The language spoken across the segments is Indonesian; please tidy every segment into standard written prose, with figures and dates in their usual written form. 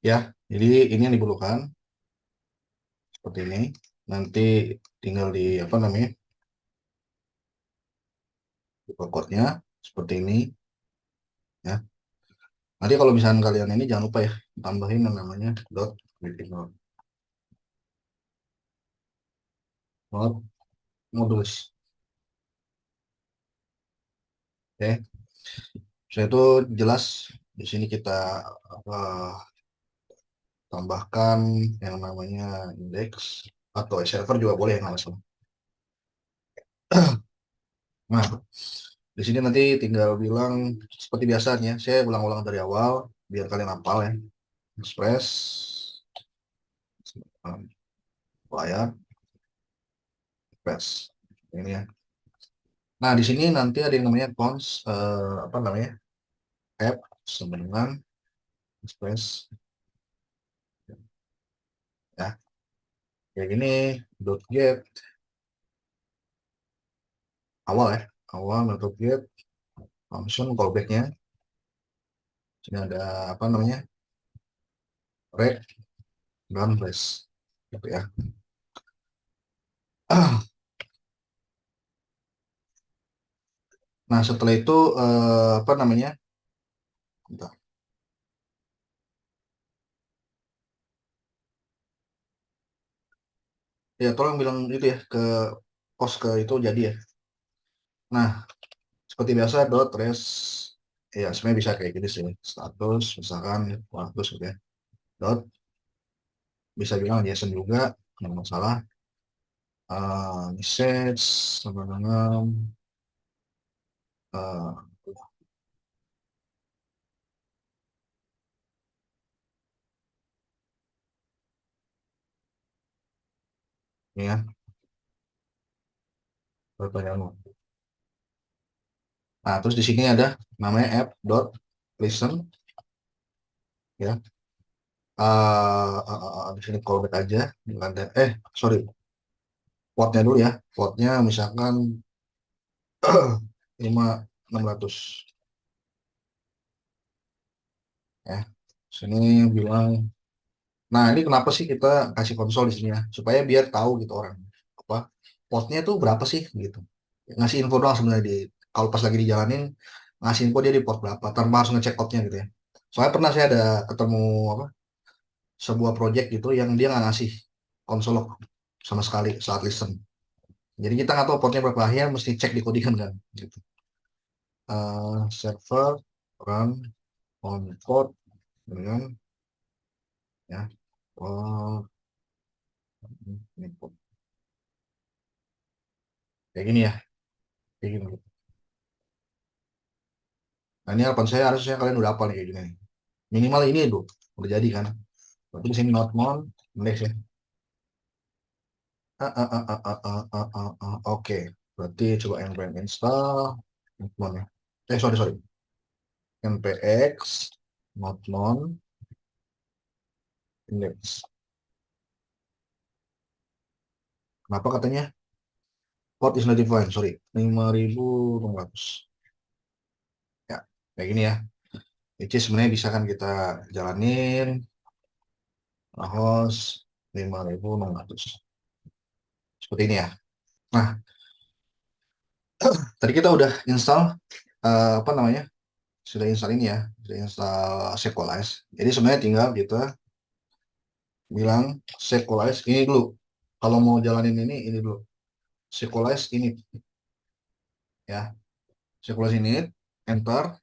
Ya, jadi ini yang diperlukan seperti ini. Nanti tinggal di apa namanya, di pokoknya seperti ini ya. Nanti kalau misalnya kalian ini jangan lupa ya tambahin yang namanya greeting dot modulus. Oke, saya itu jelas di sini kita apa, tambahkan yang namanya index atau server juga boleh nggak masalah. Nah, di sini nanti tinggal bilang seperti biasanya, saya ulang-ulang dari awal biar kalian hafal ya. Express, layar, express. Ini ya. Nah, di sini nanti ada yang namanya apa namanya, app sama dengan express ya. Kayak gini, .get awal ya, awal .get function callbacknya. Sini ada apa namanya, rect dan place gitu ya. Nah, setelah itu apa namanya? Bentar. Ya, tolong bilang itu ya ke post ke itu jadi ya. Nah, seperti biasa res ya sebenarnya bisa kayak gini sih. Status misalkan status gitu ya. Dot bisa bilang JSON juga nggak masalah. Message sama dengan uh, ini ya pertanyaan. Nah, terus di sini ada namanya app dot listen ya. Di sini callback aja. Ada sorry, portnya dulu ya. Portnya misalkan 5600 ya. Sini bilang, nah ini kenapa sih kita kasih konsol di sini ya? Supaya biar tahu gitu orang apa portnya tuh berapa sih gitu. Ngasih info doang sebenarnya di kalau pas lagi dijalanin ngasih info dia di port berapa tanpa harus ngecek outnya gitu ya. Soalnya pernah saya ada ketemu apa sebuah project gitu yang dia nggak ngasih konsol log sama sekali saat listen. Jadi kita nggak tahu portnya berapa akhirnya mesti cek di codingan kan gitu. Server run on port dengan ya port input kayak gini ya, kayak gini. Nah ini harapan saya harusnya kalian udah hafal nih kayak gini. Minimal ini dulu udah jadi kan. Berarti di sini not mon next ya. Oke, berarti coba npm install not mon ya. Sorry sorry, npx not mon index. Kenapa katanya port is not defined? Sorry, 5600 ya, kayak gini ya. Which is sebenarnya bisa kan kita jalanin host 5600 seperti ini ya. Nah, tadi kita udah install apa namanya, sudah install ini ya, sudah install Sequelize. Jadi sebenarnya tinggal kita bilang Sequelize ini dulu. Kalau mau jalanin ini dulu. Sequelize ini ya, Sequelize ini enter.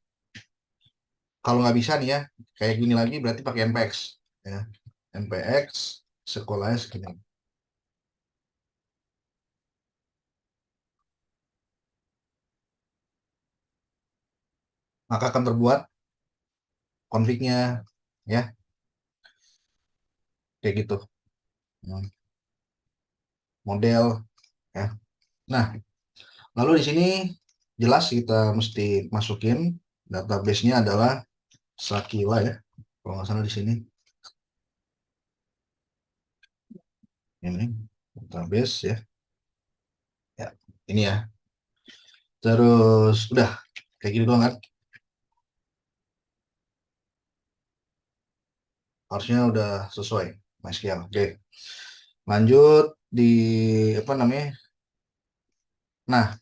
Kalau nggak bisa nih ya, kayak gini lagi berarti pakai npx ya. Npx Sequelize ini. Maka akan terbuat config-nya ya, kayak gitu. Hmm, model ya. Nah, lalu di sini jelas kita mesti masukin database-nya adalah Sakila ya. Kalau nggak salah di sini ini database ya. Ya, ini ya. Terus udah kayak gitu doang kan. harusnya udah sesuai. MySQL. Oke. Lanjut di apa namanya? Nah,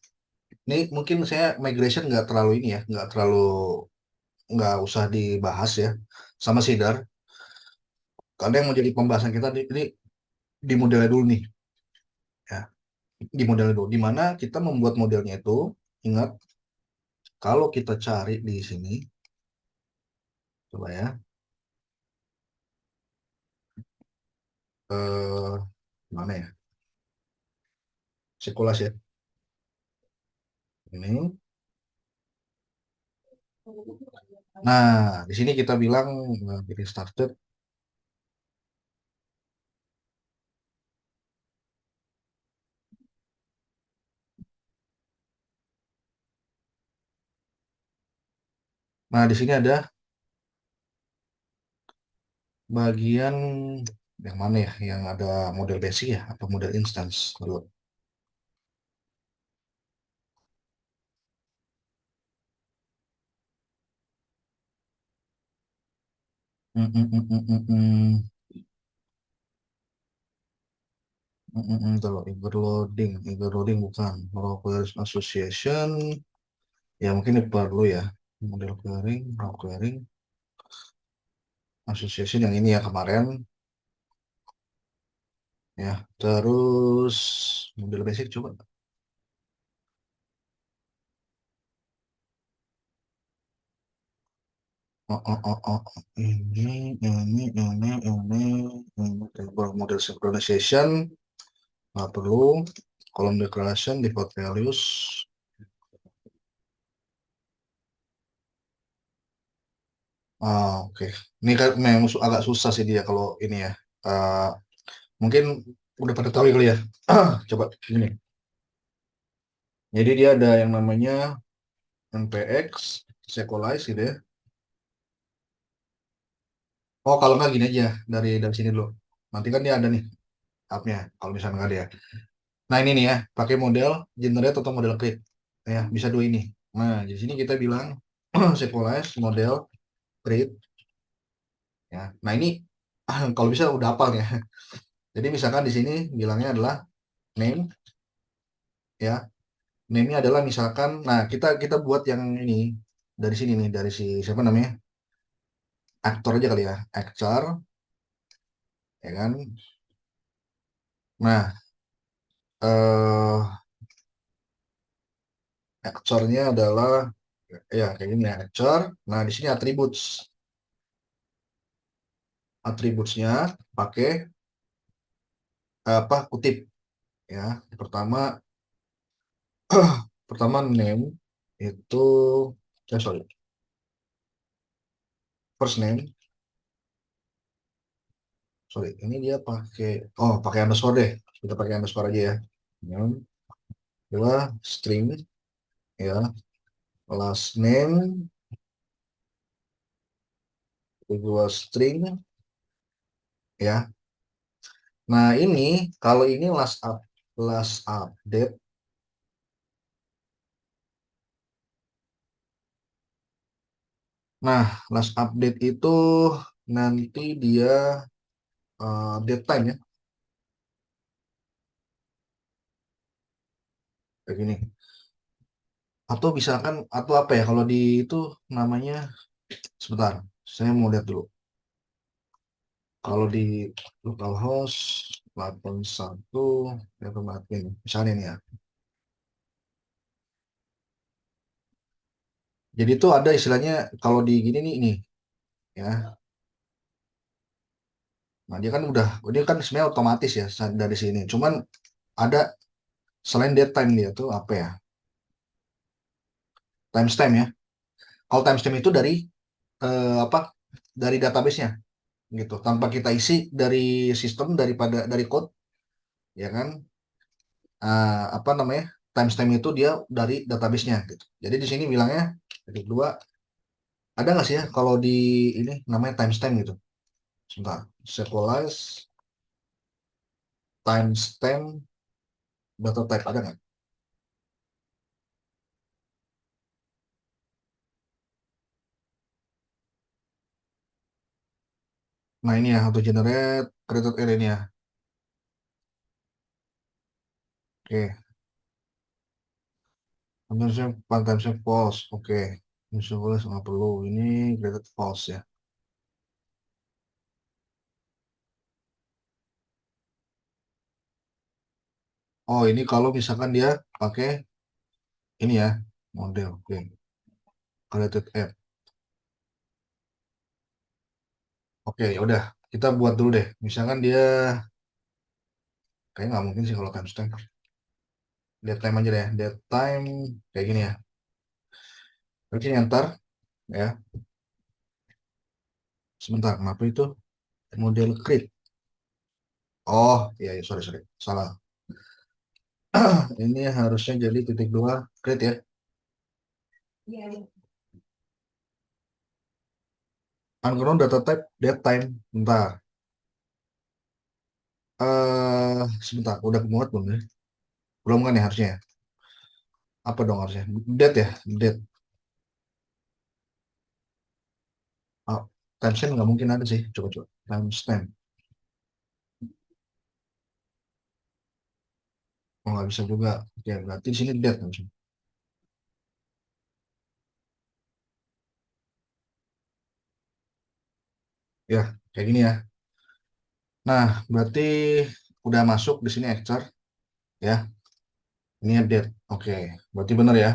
ini mungkin saya migration nggak terlalu ini ya, nggak usah dibahas ya sama Sidar. Karena yang menjadi pembahasan kita di modelnya dulu nih, ya. Di modelnya dulu, di mana kita membuat modelnya itu, ingat kalau kita cari di sini, coba ya, eh, mana ya, sirkulasi ya, ini. Nah, di sini kita bilang getting started. Nah, di sini ada bagian yang mana ya, yang ada model basic ya, atau model instance dulu. Hmm, hmm, hmm, hmm, hmm, hmm. Kalau overloading bukan. Kalau query association, ya mungkin ini perlu ya. Model querying, raw querying, association yang ini ya kemarin, ya. Terus model basic coba. Oh. Ini table model synchronization, nggak perlu. Column declaration, default values. Oke. Ini kan memang agak susah sih dia kalau ini ya. Eh, Mungkin udah pada tahu ya kali ya. Coba ini. Jadi dia ada yang namanya npx, Sequelize gitu ya. Oh, kalau nggak gini aja dari sini dulu. Nanti kan dia ada nih tab-nya. Kalau misalnya nggak ada ya. Nah ini nih ya, pakai model generate atau model create. Ya, bisa dua ini. Nah, di sini kita bilang Sequelize model create. Ya. Nah ini kalau bisa udah hafal ya. Jadi misalkan di sini bilangnya adalah name, ya. Name-nya adalah misalkan, nah kita buat yang ini dari sini nih, dari si siapa namanya, aktor aja kali ya, actor, ya kan. Nah, eh aktornya adalah ya kayak gini ya, actor. Nah di sini atributsnya pakai apa, kutip ya. Pertama pertama name itu, sorry, first name, sorry, ini dia pakai, oh pakai underscore deh, kita pakai underscore aja ya. Name adalah string, ya. Last name dua string, ya. Nah ini kalau ini last update. Nah last update itu nanti dia update time ya, kayak gini. Atau misalkan atau apa ya kalau di itu namanya, sebentar, saya mau lihat dulu. Kalau di localhost 81 ya, admin misalnya nih ya. Jadi itu ada istilahnya kalau di gini nih ini, ya. Nah dia kan sebenarnya otomatis ya dari sini. Cuman ada selain date time, dia tuh apa ya, timestamp ya. Kalau timestamp itu dari apa, dari database-nya gitu, tanpa kita isi dari sistem, dari code, ya kan. Apa namanya, timestamp itu dia dari database-nya gitu. Jadi di sini bilangnya yang kedua, ada nggak sih ya kalau di ini namanya timestamp gitu. Sebentar, serialize timestamp data type, ada nggak? Nah ini ya, auto generate created array ini ya. Oke, timestamp false. Oke, misalnya nggak perlu. Ini created false ya. Oh ini kalau misalkan dia pakai ini ya, model. Oke, created app. Oke, ya udah. Kita buat dulu deh. Misalkan dia kayaknya nggak mungkin sih kalau timestamp. Date time aja deh. Date time kayak gini ya. Oke, enter ya. Sebentar, kenapa itu model create? Oh, iya, iya, sorry, sorry. Salah. Ini harusnya jadi titik dua create ya. Unknown data type date time. Bentar. Sebentar. Udah muat belum ya? Belum kan ya harusnya ya? Apa dong harusnya? Date ya? Date. Oh, timestamp nggak mungkin ada sih. Coba coba. Timestamp. Oh, nggak bisa juga. Oke, berarti di sini date harusnya. Ya, kayak gini ya. Nah, berarti udah masuk di sini actor ya. Ini update. Oke, berarti benar ya.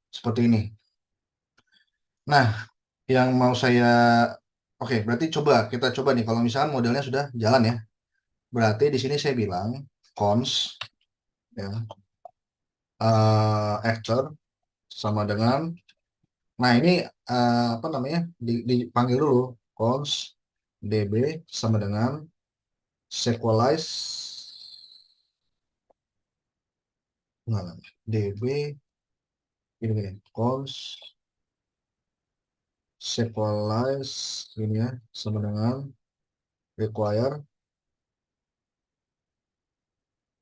Seperti ini. Nah, yang mau saya Oke, berarti kita coba nih kalau misalkan modelnya sudah jalan ya. Berarti di sini saya bilang cons ya actor sama dengan nah ini apa namanya? Dipanggil dulu cons db sama dengan sequelize enggak, db ini cons sequelize ini ya sama dengan require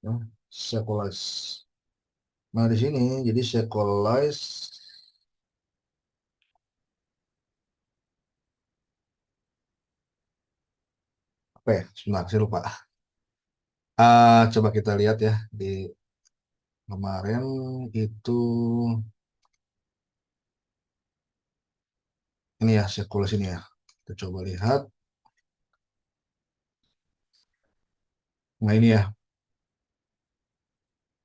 ya, sequelize. Nah, di sini jadi sequelize apa ya? Sebentar, saya lupa. Coba kita lihat ya di kemarin itu ini ya sequelize ini ya. Kita coba lihat. Nah, ini ya.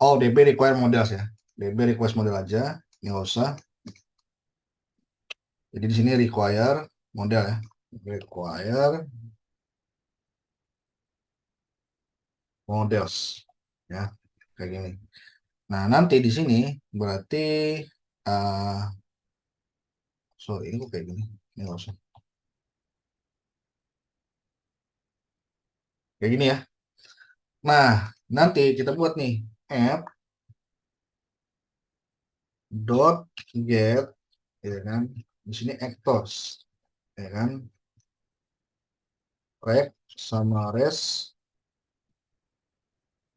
Oh, DB require models ya. DB request model aja. Ini nggak usah. Jadi di sini require model ya. Require models ya. Kayak gini. Nah, nanti di sini berarti uh, sorry, ini kok kayak gini. Ini nggak usah. Kayak gini ya. Nah, nanti kita buat nih app dot get ya kan. Di sini actors ya kan. Rect sama res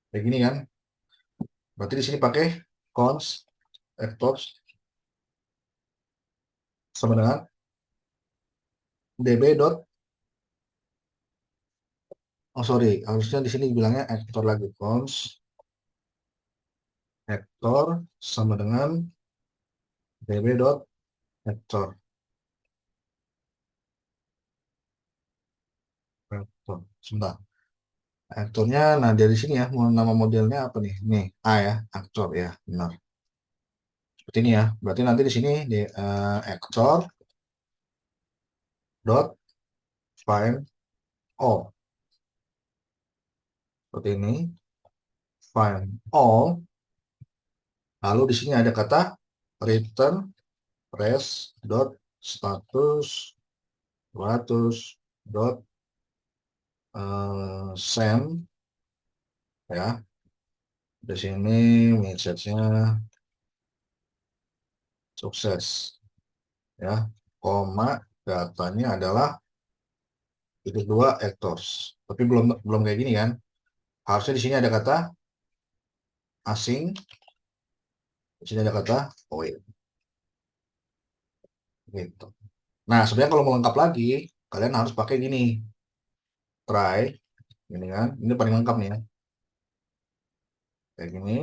kayak gini kan. Berarti di sini pakai cons actors sama dengan db dot oh sorry harusnya di sini bilangnya actor lagi cons actor sama dengan db dot actor actor sebentar aktornya nah dari sini ya mau nama modelnya apa nih nih A ya aktor ya benar seperti ini ya berarti nanti di sini di actor dot find all seperti ini find all lalu di sini ada kata return res dot status 200 dot send ya di sini message-nya sukses ya koma datanya adalah titik dua actors tapi belum belum kayak gini kan harusnya di sini ada kata asing di sini ada kata void gitu. Nah sebenarnya kalau mau lengkap lagi kalian harus pakai gini try, ini kan, ini paling lengkap nih ya, kayak gini.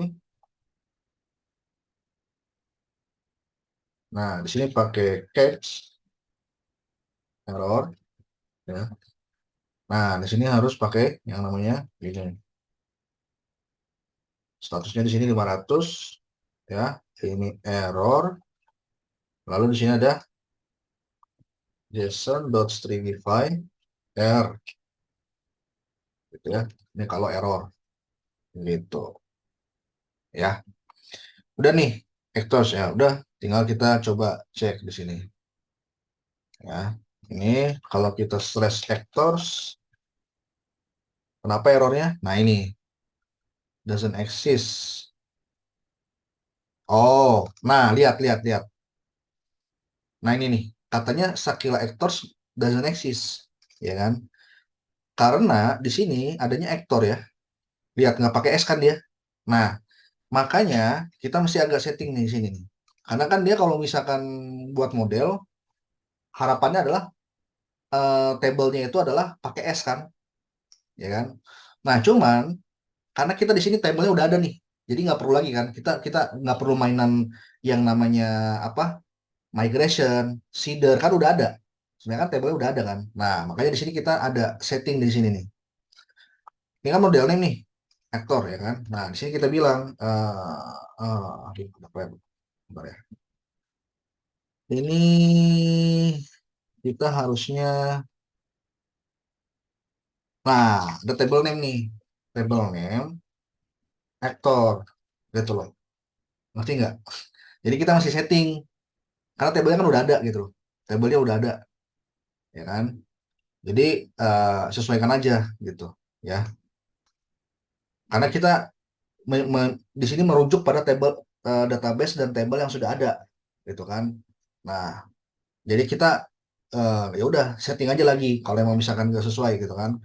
Nah, di sini pakai catch error, ya. Nah, di sini harus pakai yang namanya ini. Statusnya di sini 500, ya. Ini error. Lalu di sini ada JSON.stringify error, gitu ya. Ini kalau error, gitu, ya. Udah nih, actors ya, udah. Tinggal kita coba cek di sini, ya. Ini kalau kita slash actors, kenapa errornya? Nah ini doesn't exist. Oh, nah lihat lihat lihat. Nah ini nih, katanya Shakila actors doesn't exist, ya kan? Karena di sini adanya actor ya. Lihat nggak pakai S kan dia. Nah, makanya kita mesti agak setting nih di sini nih. Karena kan dia kalau misalkan buat model, harapannya adalah tabelnya itu adalah pakai S kan, ya kan? Nah, cuman karena kita di sini tabelnya udah ada nih, jadi nggak perlu lagi kan? Kita kita nggak perlu mainan yang namanya apa? Migration, seeder kan udah ada. Sebenarnya kan tabelnya udah ada kan. Nah, makanya di sini kita ada setting di sini nih. Ini kan model name nih, aktor ya kan. Nah, di sini kita bilang bentar ya. Ini kita harusnya, nah, ada table name nih. Table name aktor gitu loh. Ngerti nggak? Jadi kita masih setting karena tabelnya kan udah ada gitu loh. Tabelnya udah ada, ya kan? Jadi sesuaikan aja gitu, ya. Karena kita di sini merujuk pada table database dan table yang sudah ada, gitu kan. Nah, jadi kita ya udah setting aja lagi kalau emang misalkan nggak sesuai gitu kan.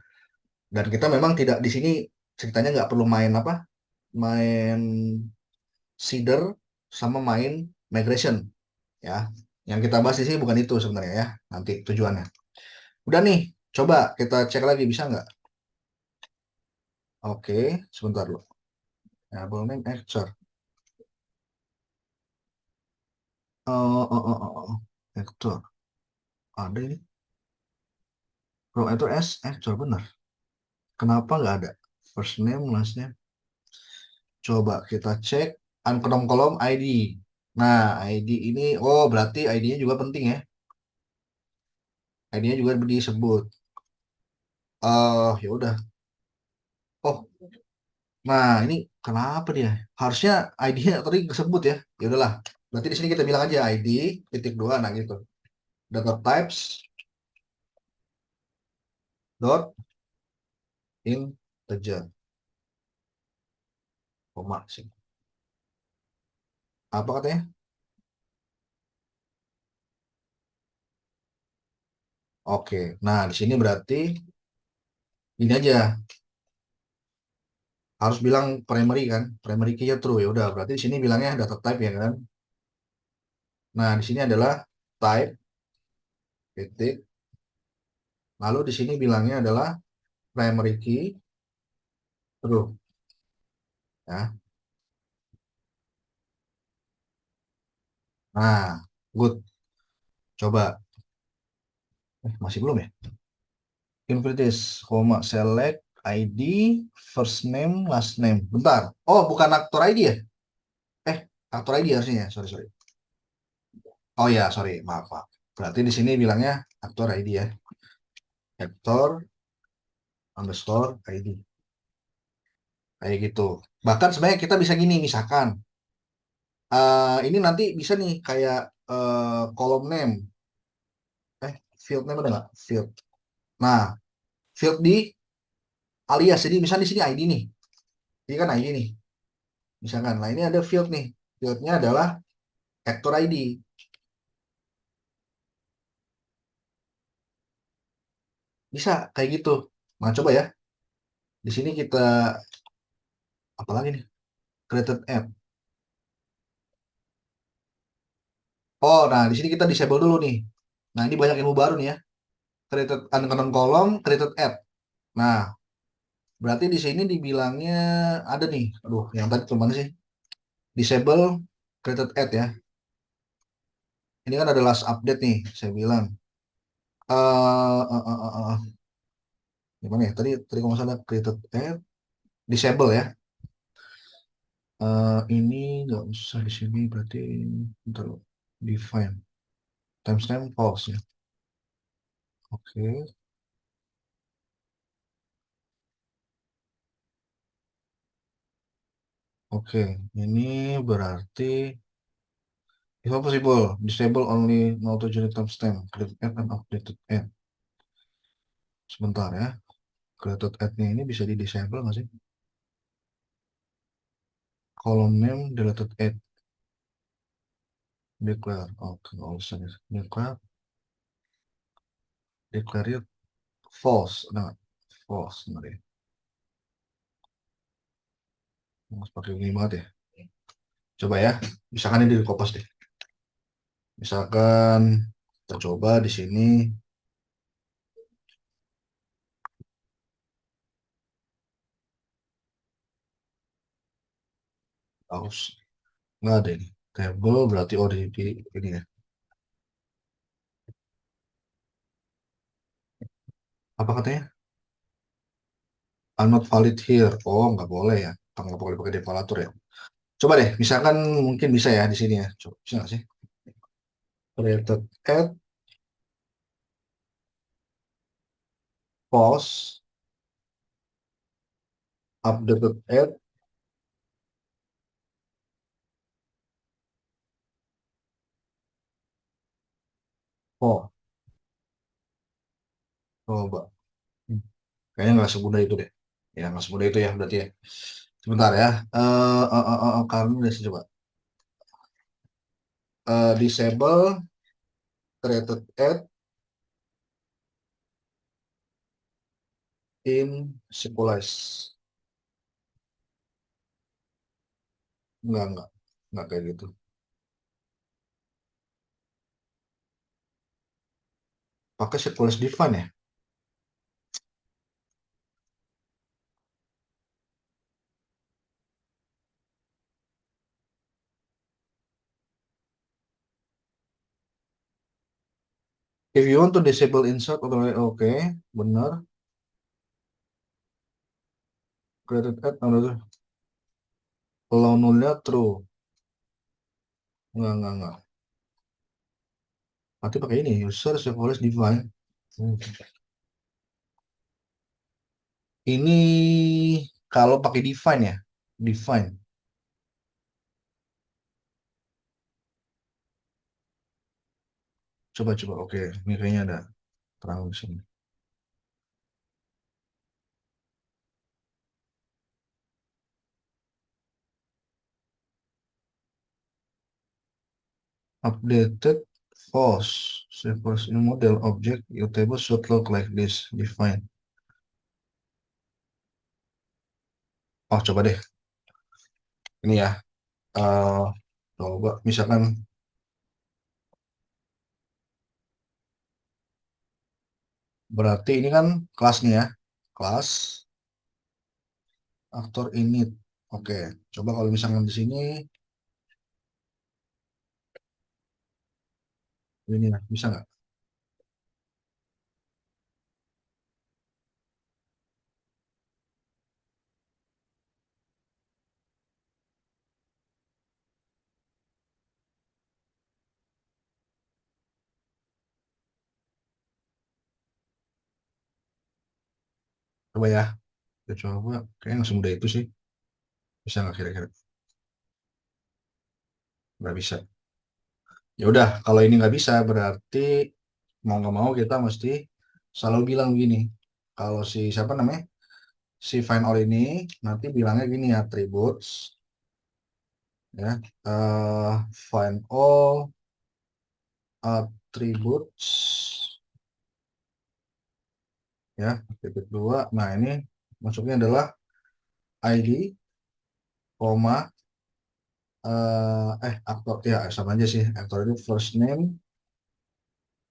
Dan kita memang tidak di sini ceritanya nggak perlu main apa, main seeder sama main migration, ya. Yang kita bahas di sini bukan itu sebenarnya ya. Nanti tujuannya. Udah nih, coba kita cek lagi bisa nggak? Oke, sebentar loh. Ya, name actor. Actor. Ada ini. From actor S actor benar. Kenapa nggak ada? First name, last name. Coba kita cek unknown kolom ID. Nah, ID ini, oh berarti ID-nya juga penting ya. ID-nya juga disebut. Ya udah. Oh, nah ini kenapa dia? Harusnya ID-nya tadi disebut ya. Ya udahlah. Berarti di sini kita bilang aja ID titik dua, nah gitu. Data types dot integer, koma sih. Apa katanya? Oke. Nah, di sini berarti ini aja harus bilang primary kan, primary key-nya true ya udah. Berarti di sini bilangnya data type ya kan. Nah, di sini adalah type titik. Lalu di sini bilangnya adalah primary key true, ya. Nah, good. Coba. Masih belum ya? Invertis, koma select ID first name last name. Bentar. Oh, bukan aktor ID ya? Eh, aktor ID harusnya ya. Sorry, sorry. Oh ya, sorry. Maaf, maaf. Berarti di sini bilangnya aktor ID ya. Aktor underscore ID. Kayak gitu. Bahkan sebenarnya kita bisa gini, misalkan. Ini nanti bisa nih kayak kolom name. Field name ada nggak? Field. Nah, field di alias. Jadi misalnya di sini ID nih. Ini kan ID nih. Misalkan. Nah, ini ada field nih. Fieldnya adalah actor ID. Bisa kayak gitu. Nah, coba ya. Di sini kita apa lagi nih? Created app. Oh, nah di sini kita disable dulu nih. Nah, ini banyak ilmu baru nih ya. Created unknown column, created app. Nah, berarti di sini dibilangnya ada nih. Aduh, yang tadi kemana sih? Disable created ad ya. Ini kan ada last update nih, saya bilang. Gimana ya? Tadi kalau nggak salah created ad, disable ya. Ini nggak usah di sini berarti bentar, define timestamp false ya. Oke, oke. Ini berarti if possible disable only auto generate timestamp created ad and updated ad. Sebentar ya. Created ad-nya ini bisa di disable nggak sih? Column name deleted ad declare. Oke, nggak usah ya. Declare it false. Nah, false. Benar ya. Harus pakai ini banget ya. Coba ya. Misalkan ini di kopas deh. Misalkan kita coba di sini harus nggak ada ini. Table berarti ODP ini ya. Apa katanya? Are not valid here. Oh, nggak boleh ya. Nggak boleh pakai developer ya. Coba deh. Misalkan mungkin bisa ya di sini ya. Coba, bisa nggak sih? Created at post updated at. Oh, coba. Kayaknya nggak semudah itu deh. Ya, nggak semudah itu ya berarti ya. Sebentar ya. Kami udah sih coba. Disable created ad in Symbolize. Enggak. Enggak kayak gitu. Pakai Symbolize define ya. If you want to disable insert oke, benar. Created ad kalau nolnya true. Enggak. Nanti pakai ini user Symbolize define. Hmm. Ini kalau pakai define ya. Define. Coba. Oke, ini kayaknya ada terang di sini. Updated false. Suppose in model object your table should look like this. Define. Oh, coba deh. Ini ya. eh Coba misalkan berarti ini kan kelasnya ya. Kelas aktor init. Oke, coba kalau misalkan di sini ini ya, bisa nggak? Coba ya. Kita coba. Kayaknya nggak semudah itu sih. Bisa nggak kira-kira? Nggak bisa. Ya udah, kalau ini nggak bisa berarti mau nggak mau kita mesti selalu bilang begini. Kalau si siapa namanya? Si find all ini nanti bilangnya gini ya, attributes ya. Find all attributes ya, titik dua. Nah, ini masuknya adalah ID, koma aktor ya sama aja sih. Aktor itu first name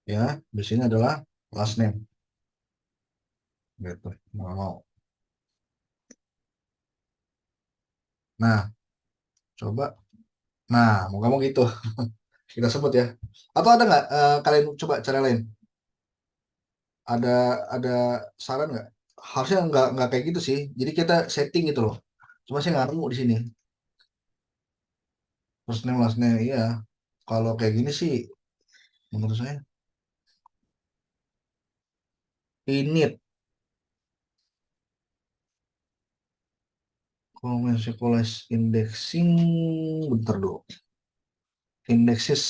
ya, di sini adalah last name. gitu. Nggak mau. Nah, coba. Nah, mau kamu gitu. Kita sebut ya. Atau ada nggak kalian coba cara lain? Ada ada saran nggak? Harusnya nggak kayak gitu sih. Jadi kita setting gitu loh. Cuma saya nggak nemu di sini. First name last name iya. Kalau kayak gini sih menurut saya init kalau sequelize indexing bentar dulu. Indexes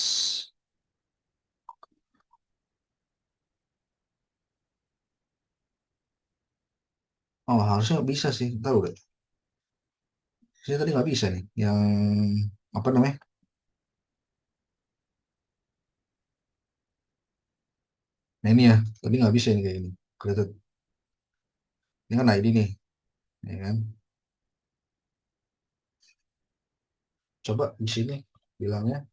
oh harusnya bisa sih. Tahu deh. Saya tadi nggak bisa nih. Yang apa namanya? Nah ini ya. Tadi nggak bisa ini kayak ini. Created. Ini kan ID nih. Ya kan? Coba di sini bilangnya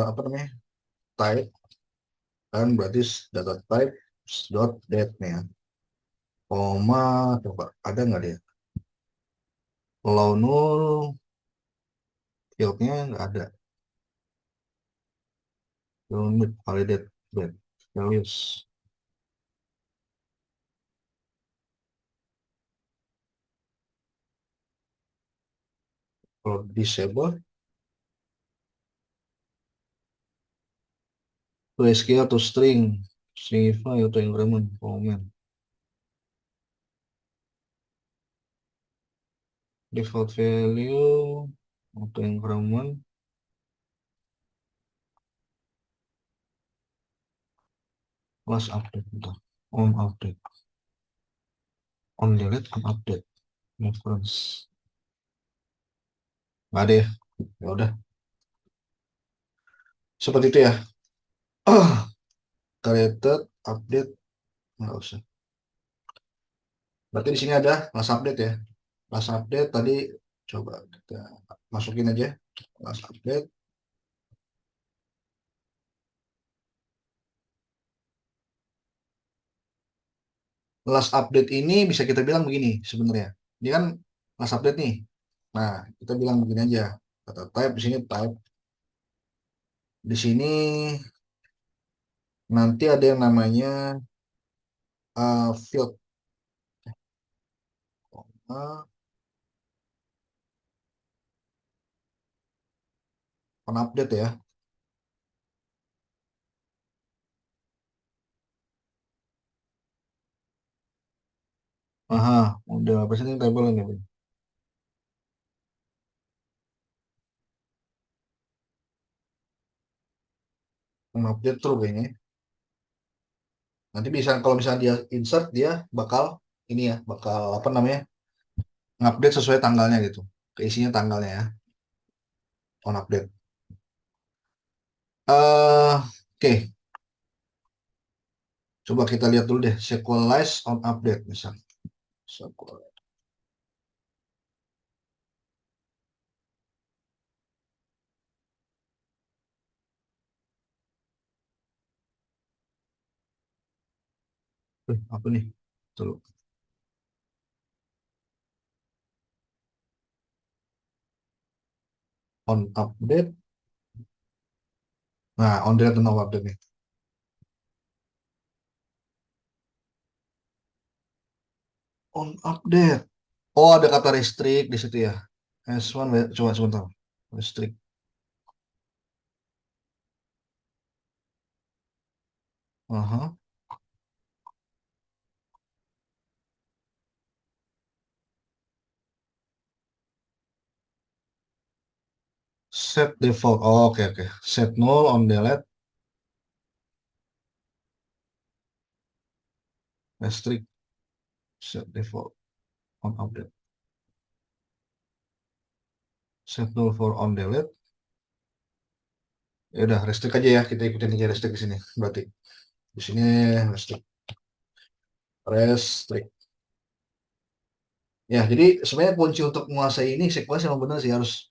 apa namanya? Type kan berarti data type dot date nih ya. Koma coba ada nggak dia? Kalau null fieldnya nggak ada. Unit validate date values. Kalau disable to SQL atau stringify atau increment comment default value atau increment last update bentar. On update on delete on update reference nggak ada ya. Ya udah seperti itu ya. Created update nggak usah. Berarti di sini ada last update ya. Last update tadi coba kita masukin aja last update. Last update ini bisa kita bilang begini sebenarnya. Ini kan last update nih. Nah, kita bilang begini aja. Kata type di sini type. Di sini nanti ada yang namanya field uh, on update ya. Aha, udah presenting table ini. On update terus kayaknya. Nanti bisa kalau misalnya dia insert dia bakal ini ya, bakal apa namanya? Ngupdate sesuai tanggalnya gitu. Keisinya tanggalnya ya, on update. Oke, coba kita lihat dulu deh sequelize on update misalnya. Sequelize. Apa nih? Tuh, on update. Nah, on delete dan off update nih. On update. Oh, ada kata restrict di situ ya. S1, coba sebentar. Restrict. Aha. Set default. Oh, oke, oke. Set null on delete. Restrict. Set default on update. Set null for on delete. Ya udah, restrict aja ya. Kita ikutin aja restrict di sini. Berarti di sini restrict. Restrict. Ya, jadi sebenarnya kunci untuk menguasai ini sequence yang benar sih harus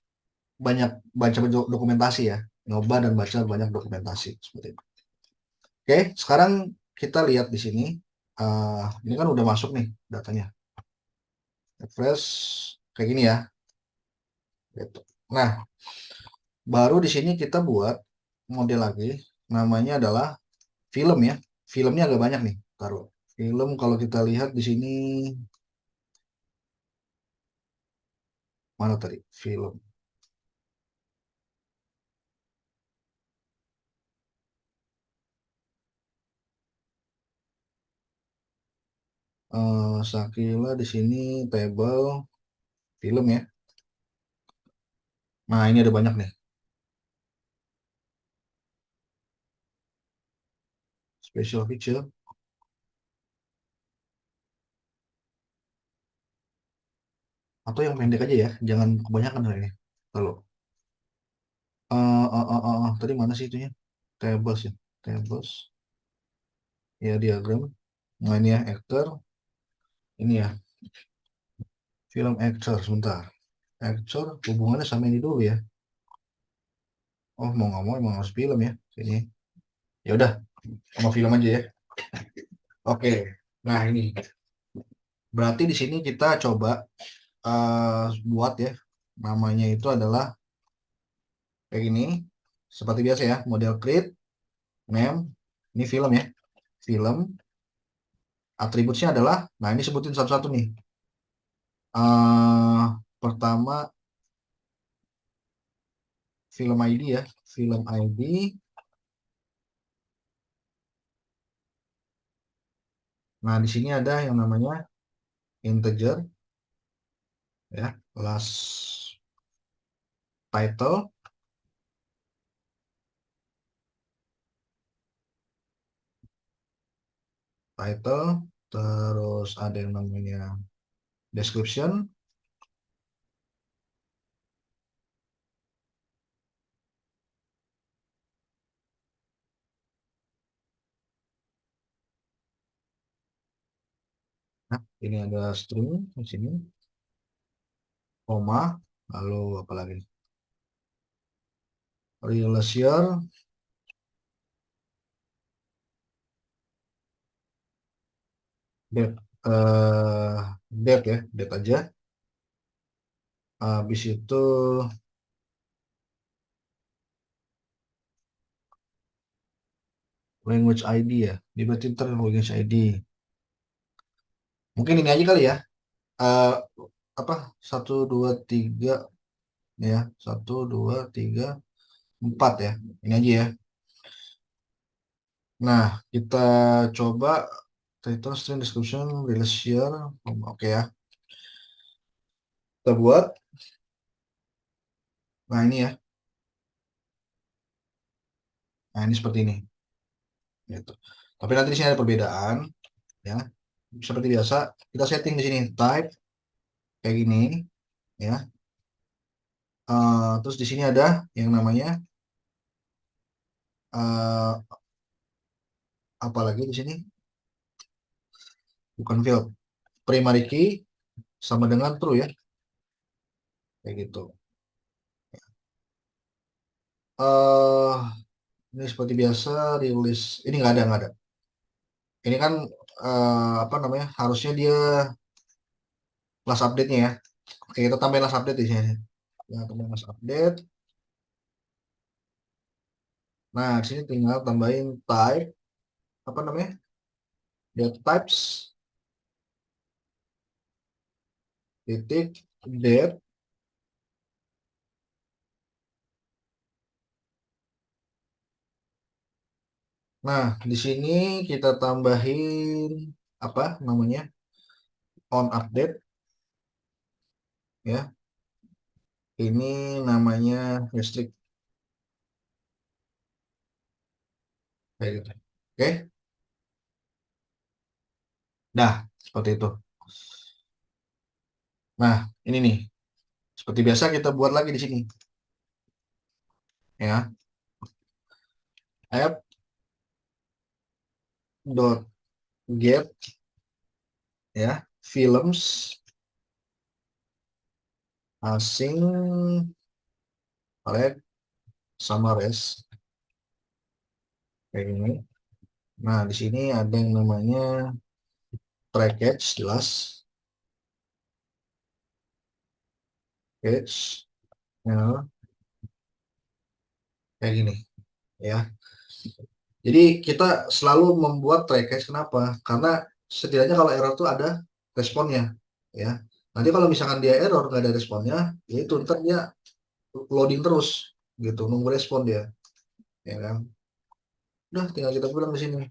banyak baca dokumentasi ya. Nyoba dan baca banyak dokumentasi seperti itu. Oke, sekarang kita lihat di sini. Ini kan udah masuk nih datanya. Refresh kayak gini ya. Gitu. Nah, baru di sini kita buat model lagi. Namanya adalah film ya. Filmnya agak banyak nih. Taruh. Film kalau kita lihat di sini mana tadi? Film. Sakila di sini table film ya. Nah, ini ada banyak nih. Special feature atau yang pendek aja ya. Jangan kebanyakan lah ini. Kalau tadi mana sih itunya? Tables ya. Tables. Ya diagram. Nah, ini ya actor. Ini ya film actor sebentar. Actor hubungannya sama ini dulu ya. Oh, mau nggak mau emang harus film ya. Sini. Ya udah, sama film aja ya. Oke. Nah, ini berarti di sini kita coba buat ya. Namanya itu adalah kayak gini. Seperti biasa ya, model create, name, ini film ya. Film, atributnya adalah, nah ini sebutin satu-satu nih. eh Pertama, film ID ya. Film ID. Nah, di sini ada yang namanya integer ya. Last title, title, terus ada yang namanya description. Nah, ini ada string di sini, koma, lalu apa lagi? Relation, date, date ya, date aja. Habis itu language ID ya. Di berarti ntar language ID. Mungkin ini aja kali ya. Eh Apa? Satu, dua, tiga ya. Satu, dua, tiga, empat ya. Ini aja ya. Nah, kita coba title, string, description, relation. Oke ya. Kita buat. Nah, ini ya. Nah, ini seperti ini. Gitu. Tapi nanti di sini ada perbedaan. Ya. Seperti biasa, kita setting di sini. Type. Kayak gini. Ya. Terus di sini ada yang namanya eh apa lagi di sini? Bukan field. Primary key sama dengan true ya. Kayak gitu. eh ini seperti biasa rilis. Ini nggak ada. Ini kan apa namanya? Harusnya dia last update-nya ya. Oke, kita tambahin last update di sini. Ya, tambahin last update. Nah, di sini tinggal tambahin type apa namanya? Data types titik date. Nah, di sini kita tambahin apa namanya? On update ya. Ini namanya restrict kayak gitu. Oke. Nah, seperti itu. Nah, ini nih. Seperti biasa kita buat lagi di sini ya. App dot get ya films asing red sama res kayak gini. Nah, di sini ada yang namanya try catch jelas, catch, ya, kayak gini, ya. Jadi kita selalu membuat try catch, kenapa? Karena setidaknya kalau error tuh ada responnya, ya. Nanti kalau misalkan dia error nggak ada responnya, ya itu ntar dia loading terus, gitu, nunggu respon dia, ya kan? Udah tinggal kita bilang di sini,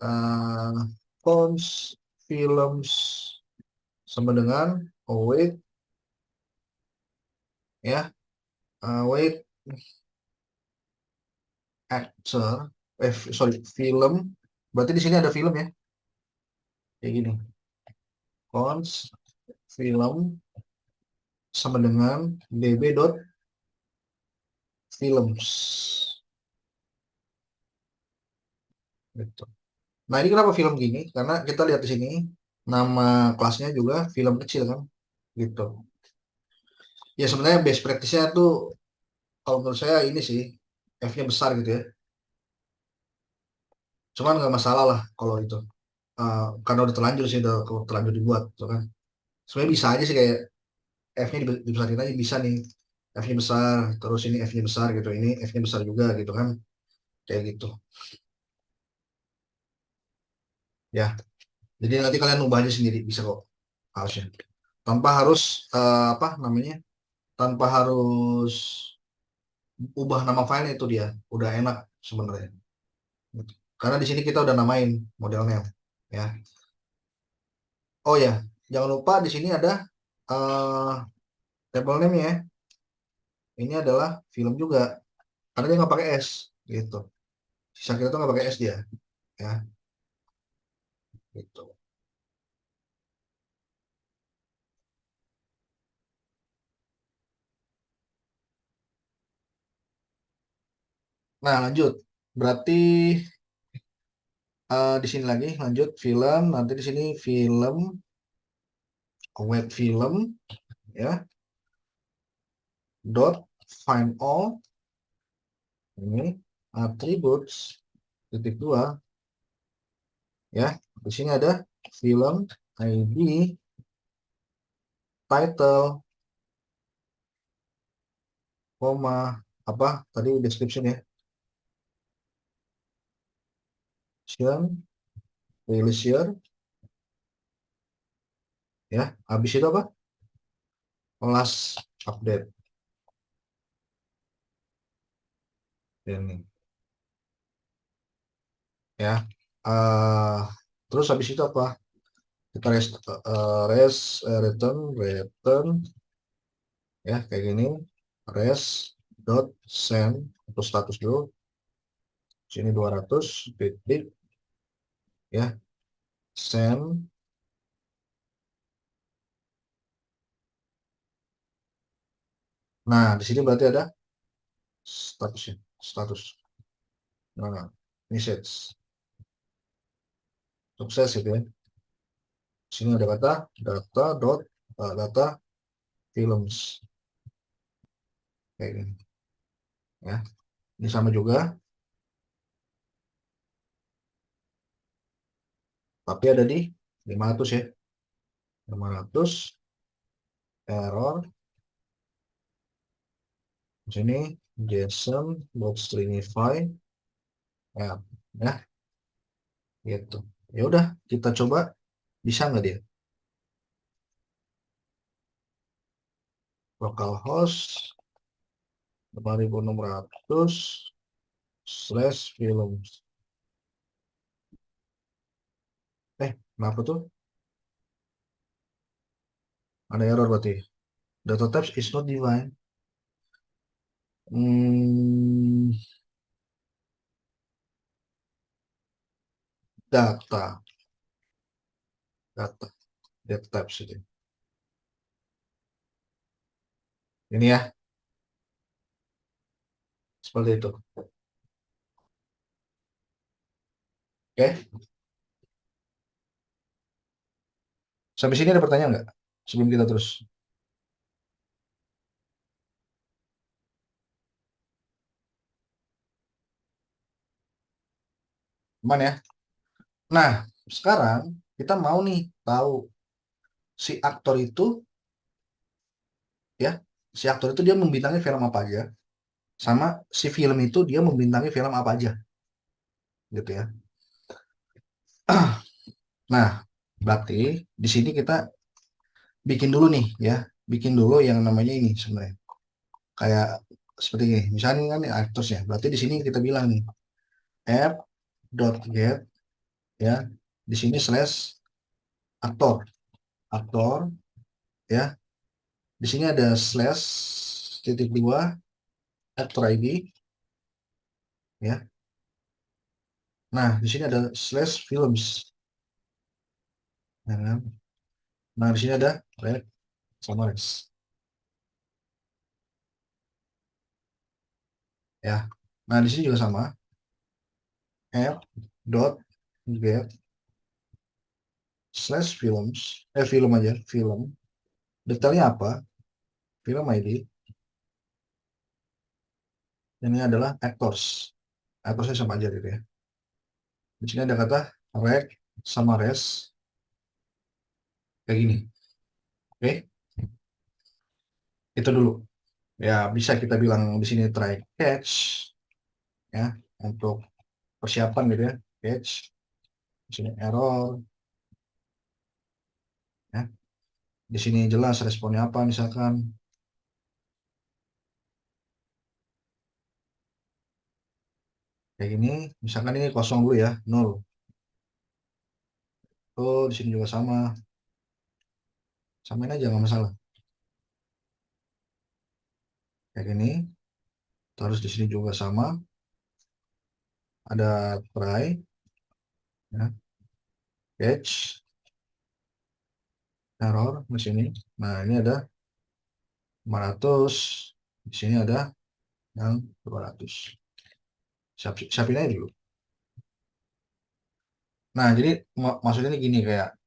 uh, cons films sama dengan await, ya, await actor, sorry, film, berarti di sini ada film ya, kayak gini, cons film sama dengan db.films, gitu. Nah ini kenapa film gini, karena kita lihat di sini nama kelasnya juga film kecil kan, gitu. Ya sebenarnya best practice-nya tuh kalau menurut saya ini sih F-nya besar gitu ya, cuman nggak masalah lah kalau itu. Karena udah terlanjur sih, udah terlanjur dibuat tuh kan, sebenarnya bisa aja sih kayak F-nya dibesarin aja bisa nih, F-nya besar, terus ini F-nya besar gitu, ini F-nya besar juga gitu kan, kayak gitu ya. Jadi nanti kalian ubah aja sendiri bisa kok, harusnya tanpa harus apa namanya, tanpa harus ubah nama file itu, dia udah enak sebenarnya. Karena di sini kita udah namain modelnya, ya. Oh ya, jangan lupa di sini ada eh table name ya. Ini adalah film juga, karena dia nggak pakai S, gitu. Sisa kita tuh nggak pakai S dia, ya, gitu. Nah lanjut, berarti di sini lagi lanjut film, nanti di sini film, web film, ya, dot find all, ini attributes titik dua, ya. Di sini ada film ID, title, koma, apa tadi description ya, description, release year, ya. Habis itu apa? Last update ini, ya. Eh Terus habis itu apa? Kita return, ya, kayak gini, res dot send untuk status dulu, sini 200 titik, ya, send. Nah di sini berarti ada statusnya, status, nah, message sukses itu ya. Sini ada kata data films, kayak gini, ya. Ini sama juga, tapi ada di 500 ya, 500 error. Di sini JSON box stringify, ya, ya, gitu. Ya udah kita coba, bisa nggak dia, localhost 5600 slash films, kenapa tuh ada error berarti, data types is not defined. hmm, data data data types ini ya, seperti itu. Oke, sampai sini ada pertanyaan nggak sebelum kita terus? Aman ya. Nah sekarang kita mau nih tahu si aktor itu ya, si aktor itu dia membintangi film apa aja, sama si film itu dia membintangi film apa aja, gitu ya. Nah, berarti di sini kita bikin dulu nih ya, bikin dulu yang namanya ini sebenarnya. Kayak seperti ini. Misalnya kan ini actors ya. Berarti di sini kita bilang nih app.get ya. Di sini slash aktor, aktor ya. Di sini ada slash titik dua actor ID ya. Nah, di sini ada slash films ya kan? Nah, di sini ada red sama res ya. Nah, di sini juga sama app.get slash films, film aja, film. Detailnya apa? Film ID. Ini adalah actors. Actorsnya sama aja gitu ya. Di sini ada kata rec sama res kayak gini. Oke, itu dulu. Ya, bisa kita bilang di sini try catch ya untuk persiapan gitu ya. Catch. Di sini error ya. Di sini jelas responnya apa misalkan kayak gini. Misalkan ini kosong dulu ya, nol. Oh, di sini juga sama. Samain aja nggak masalah. Kayak gini. Terus di sini juga sama. Ada try ya. Catch error di sini. Nah, ini ada 500. Di sini ada yang 200. Siapin aja dulu. Nah, jadi maksudnya ini gini kayak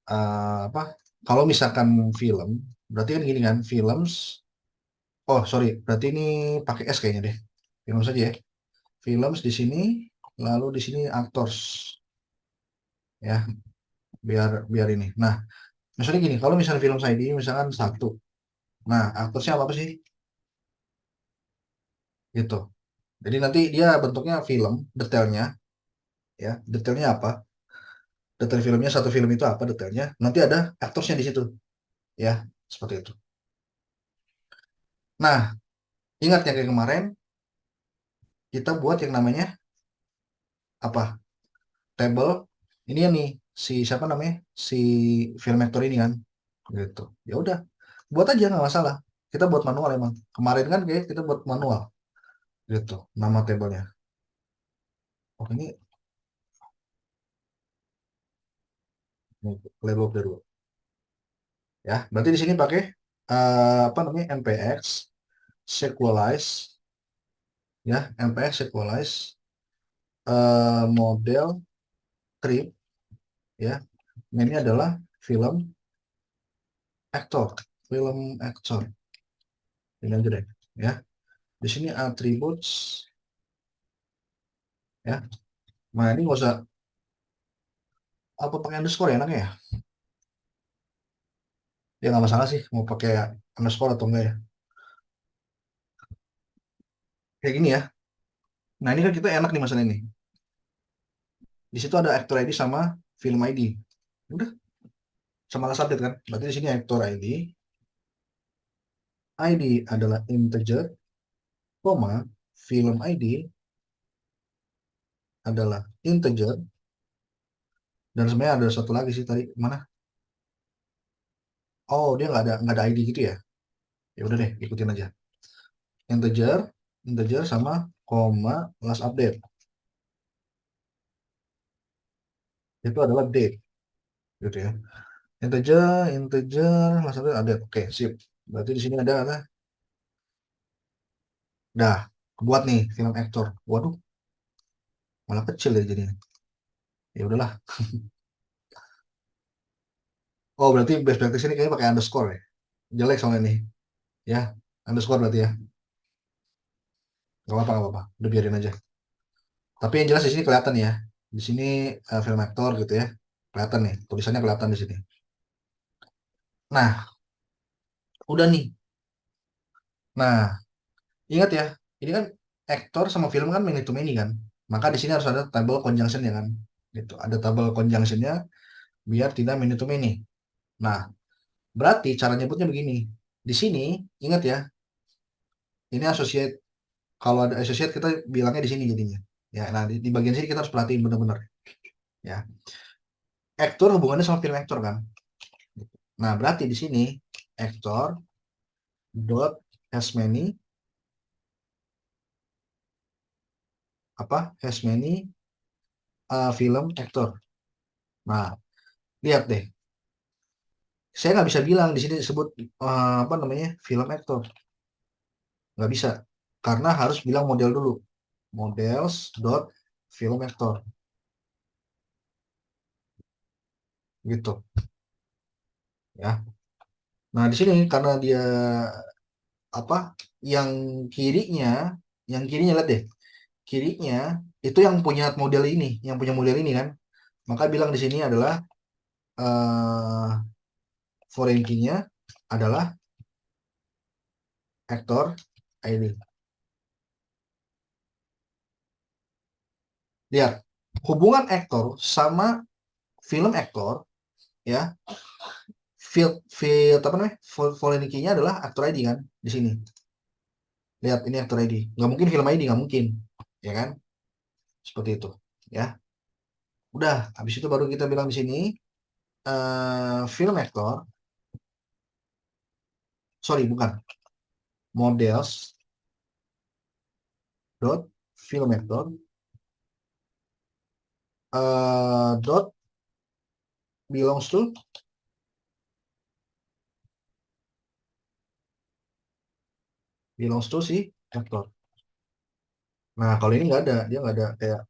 apa? Kalau misalkan film, berarti kan gini kan, films. Oh, sorry, berarti ini pakai S kayaknya deh. Film saja ya. Films di sini, lalu di sini actors ya, biar biar ini. Nah, misalnya gini, kalau misalnya film saya ini misalkan satu, nah aktorsnya apa sih? Gitu. Jadi nanti dia bentuknya film, detailnya ya, detailnya apa? Detail filmnya satu film itu apa detailnya? Nanti ada aktorsnya di situ ya, seperti itu. Nah, ingat yang kayak kemarin kita buat yang namanya apa? Table ini ya nih si siapa namanya? Si film actor ini kan. Gitu. Ya udah, buat aja nggak masalah. Kita buat manual emang. Kemarin kan kayak kita buat manual gitu. Nama tablenya. Oh, ini label dulu ya. Berarti di sini pakai apa namanya? npx sequelize ya, npx sequelize model trip ya. Nah, ini adalah film actor, film actor. Ini aja deh ya. Di sini attributes ya. Nah, ini nggak usah apa pakai underscore ya enaknya ya. Ya nggak masalah sih mau pakai underscore atau enggak ya. Kayak gini ya. Nah, ini kan kita enak nih masalah ini. Di situ ada actor ID sama film ID. Udah sama update kan. Berarti di sini actor ID. ID adalah integer, koma film ID adalah integer, dan sebenarnya ada satu lagi sih tadi mana? Oh, dia nggak ada ID gitu ya. Ya udah deh, ikutin aja. Integer, integer sama koma last update. Itu adalah date gitu ya. Integer, integer, last update update. Oke, sip. Berarti di sini ada dah buat nih film aktor. Waduh, malah kecil ya jadinya. Ya udahlah. Oh, berarti best practice ini kayaknya pakai underscore ya. Jelek soalnya nih. Ya, underscore berarti ya. Gak apa-apa, gak apa-apa. Udah biarin aja. Tapi yang jelas di sini kelihatan ya. Di sini film aktor gitu ya. Kelihatan nih, tulisannya kelihatan di sini. Nah, udah nih. Nah, ingat ya, ini kan aktor sama film kan many to many kan. Maka di sini harus ada table conjunction ya kan. Gitu. Ada table conjunctionnya biar tidak many to many. Nah, berarti cara nyebutnya begini. Di sini, ingat ya, ini associate. Kalau ada associate kita bilangnya di sini jadinya. Ya, nah di bagian sini kita harus perhatiin benar-benar. Ya, aktor hubungannya sama film aktor kan. Nah, berarti di sini actor dot has many has many film actor. Nah, lihat deh. Saya nggak bisa bilang di sini disebut apa namanya film actor. Nggak bisa. Karena harus bilang model dulu. Models dot film actor. Gitu. Ya. Nah, di sini karena dia apa yang kirinya lihat deh. Kirinya itu yang punya model ini, kan. Maka bilang di sini adalah eh foreign key-nya adalah actor ID. Lihat, hubungan aktor sama film aktor ya, field apa namanya? Foreign key-nya adalah actor ID kan di sini. Lihat ini actor ID. Nggak mungkin film ID, nggak mungkin. Ya kan? Seperti itu, ya. Udah, habis itu baru kita bilang di sini film actor, sorry bukan, models dot film actor dot belongs to si actor. Nah, kalau ini nggak ada, dia nggak ada kayak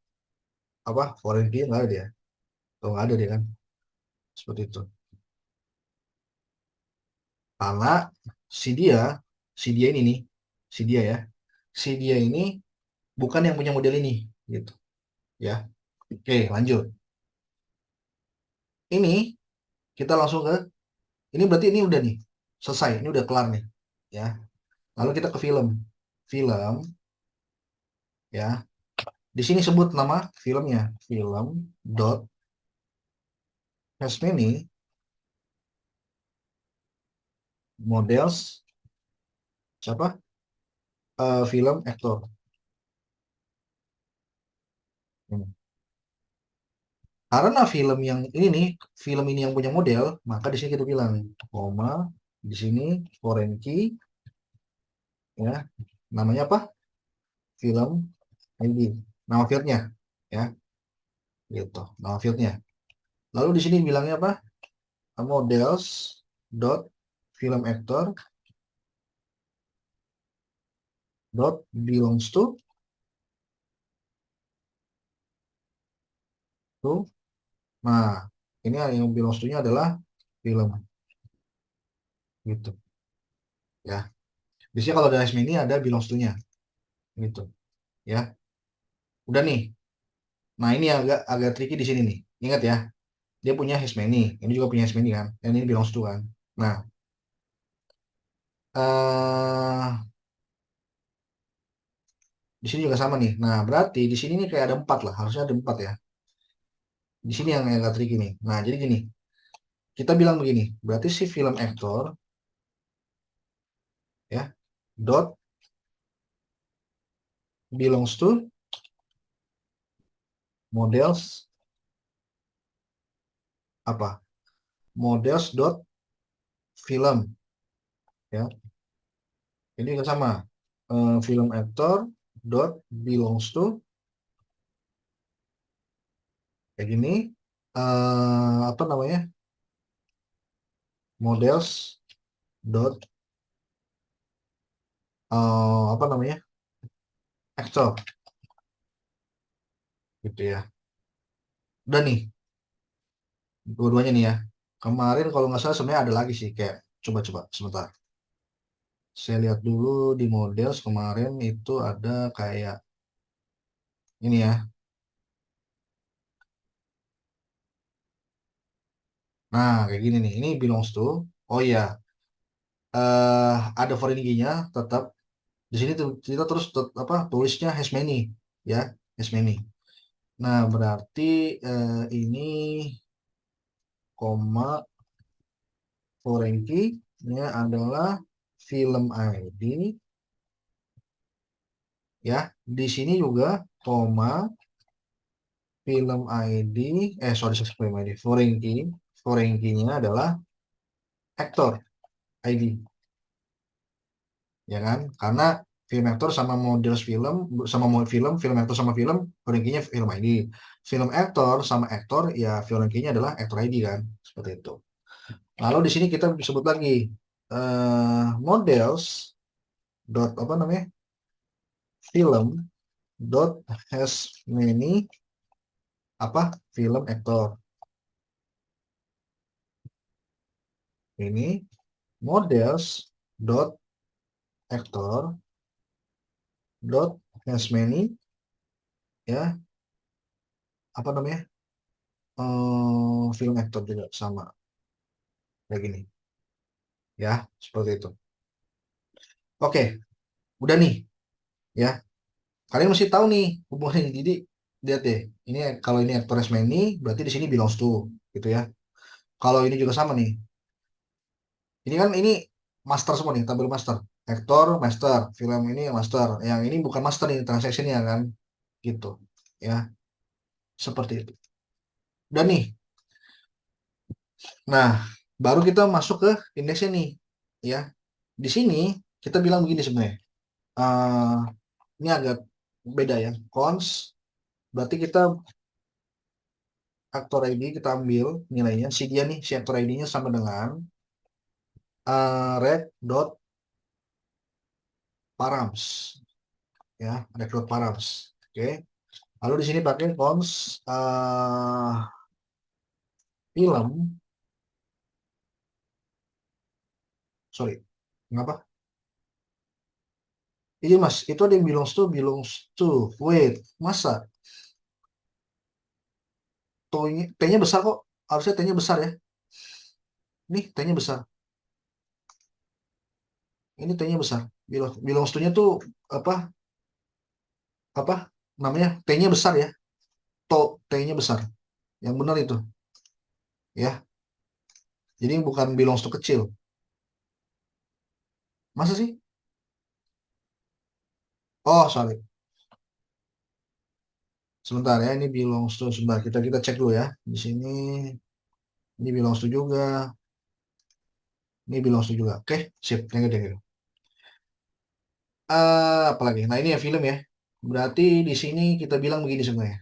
apa foreign key nggak ada dia. Tuh nggak ada dia kan, seperti itu. Karena si dia, ini nih, si dia ya, si dia ini bukan yang punya model ini, gitu. Ya, oke lanjut. Ini kita langsung ke, ini berarti ini udah nih, selesai, ini udah kelar nih, ya. Lalu kita ke film, film, ya. Di sini sebut nama filmnya, film dot has many models siapa film aktor. Hmm. Karena film yang ini nih, film ini yang punya model, maka di sini kita bilang koma, di sini foreign key, ya, namanya apa? Film ID, nama fieldnya, ya, gitu, nama fieldnya. Lalu di sini bilangnya apa? Models dot film actor dot belongs to. Nah, ini yang belongs to-nya adalah film, gitu, ya. Biasanya kalau ada ini ada belongs to-nya, gitu, ya. Udah nih. Nah, ini agak agak tricky di sini nih. Ingat ya, dia punya has many, ini juga punya has many kan, dan ini belongs to kan. Nah, eh di sini juga sama nih. Nah, berarti di sini nih kayak ada empat lah, harusnya ada empat ya. Di sini yang agak tricky nih. Nah, jadi gini, kita bilang begini, berarti si film actor ya dot belongs to models apa? Models dot film, ya. Ini juga sama. Film actor dot belongs to kayak gini. Apa namanya? Models dot apa namanya? Actor, gitu ya. Udah nih, dua-duanya nih ya. Kemarin kalau nggak salah sebenarnya ada lagi sih kayak coba-coba sebentar. Saya lihat dulu di models kemarin itu ada kayak ini ya. Nah, kayak gini nih. Ini belongs to. Oh iya, ada foreign key-nya tetap di sini tuh kita terus apa tulisnya has many ya, has many. Nah, berarti ini koma foreign key-nya adalah film ID ya. Di sini juga koma film ID sorry film ID foreign key-nya adalah actor ID ya kan, karena film aktor sama model film sama model film aktor sama film foreign key-nya film ID, film aktor sama aktor ya foreign key-nya adalah actor ID kan, seperti itu. Lalu di sini kita sebut lagi models dot apa namanya film dot has many apa film actor. Ini models dot actor dot has many ya apa namanya film actor juga sama kayak gini ya, seperti itu. Oke, udah nih ya. Kalian mesti tahu nih hubungannya. Jadi lihat deh. Ini kalau ini actor has many berarti di sini belongs to gitu ya. Kalau ini juga sama nih. Ini kan ini master semua nih, tabel master. Aktor, master. Film ini master. Yang ini bukan master nih, transaction-nya kan. Gitu. Ya, seperti itu. Dan nih, nah, baru kita masuk ke indeksnya nih. Ya, di sini kita bilang begini sebenarnya. Eh ini agak beda ya. Cons, berarti kita aktor ID kita ambil nilainya. Si dia nih, si aktor ID-nya sama dengan red dot params. Ya, red dot params. Oke. Lalu di sini pakai cons film, sorry, ngapa? Ini mas, itu ada yang belongs to, wait, masa T-nya besar kok, harusnya T-nya besar ya, nih T-nya besar, ini T-nya besar, belongs to-nya tuh apa, apa namanya, T-nya besar ya, T-nya besar, yang benar itu, ya, jadi bukan belongs to kecil, masa sih? Oh, sorry, sebentar ya, ini belongs to, sebentar, kita cek dulu ya, di sini, ini belongs to juga, ini belongs to juga, oke, sip, thank you. Apalagi. Nah, ini ya film ya. Berarti di sini kita bilang begini sebenarnya.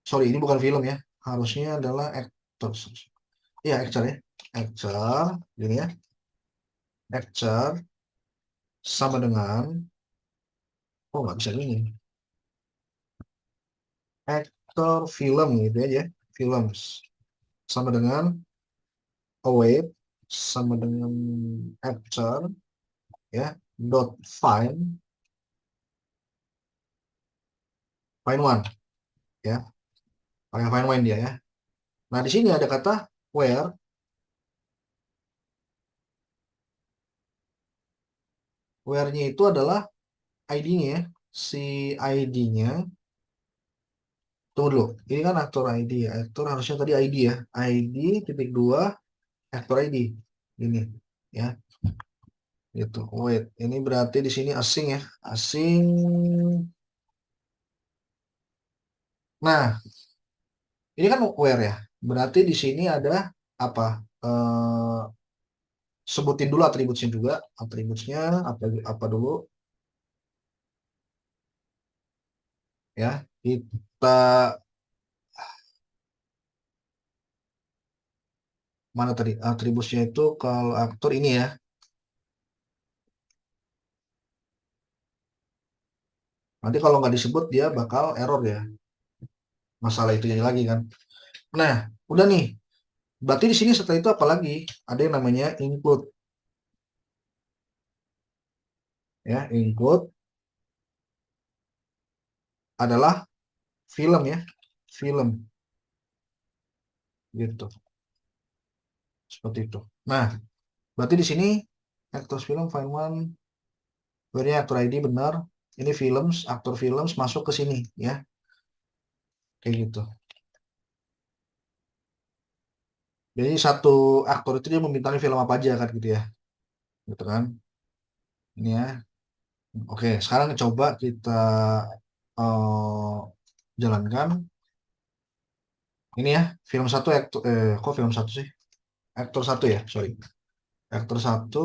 Sorry, ini bukan film ya. Harusnya adalah actor. Iya, actor ya. Actor, gini ya. Actor sama dengan, oh nggak bisa gini. Actor film gitu aja. Films sama dengan await sama dengan actor ya. Dot find one ya. Pakai find one dia ya. Nah, di sini ada kata where. Where-nya itu adalah ID-nya ya. Si ID-nya, tunggu dulu. Ini kan aktor ID ya. Aktor harusnya tadi ID ya. ID titik dua aktor ID. Ini ya. Gitu. Wait, ini berarti di sini asing ya. Asing. Nah, ini kan where ya. Berarti di sini ada apa? Eh, sebutin dulu atributnya juga. Atributnya apa apa dulu ya. Kita mana tadi? Atributnya itu kalau aktor ini ya. Nanti kalau nggak disebut dia bakal error ya. Masalah itu lagi kan. Nah, udah nih. Berarti di sini setelah itu apa lagi? Ada yang namanya include ya, include adalah film ya, film gitu. seperti itu. Nah, berarti di sini actors film file one, ini aktor ID benar. Ini films, aktor films masuk ke sini ya, kayak gitu. Jadi satu aktor itu dia membintangi film apa aja kan gitu ya, gitu kan? Ini ya. Oke, sekarang coba kita jalankan ini ya. Film satu aktor, kok film satu sih? Aktor satu ya, sorry. Aktor satu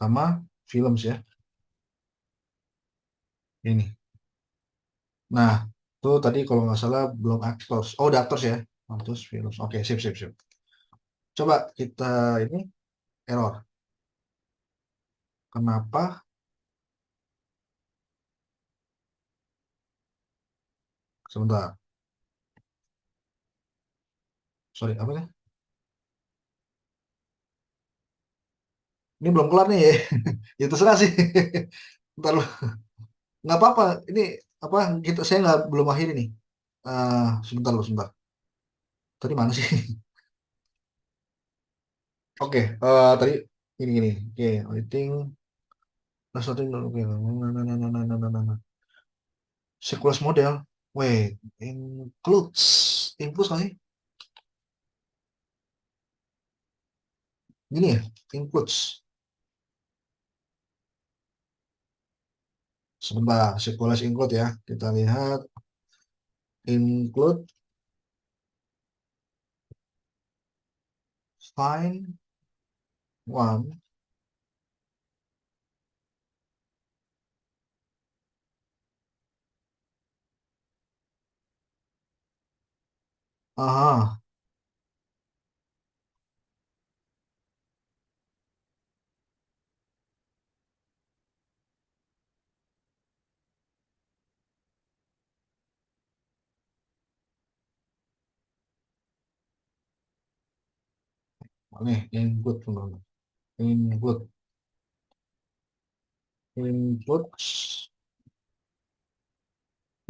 sama films ya. Ini. Nah, tuh tadi kalau nggak salah belum actors. Oh, udah actors ya. Actors, films. Oke, sip, sip, sip. Coba kita ini error. Kenapa? Sebentar. Sorry, apa ya? Ini belum kelar nih ya. Ya terserah sih. Bentar loh. Nggak apa-apa. Ini apa? Kita saya nggak belum akhir ini. Sebentar loh, sebentar. Tadi mana sih? Oke, tadi ini. Oke, I think that's something. Oke, nah. Sequence model. Wait, includes nggak sih? Gini ya, includes. Sebentar, sequence include ya. Kita lihat include find one. Aha, nih include, include, includes,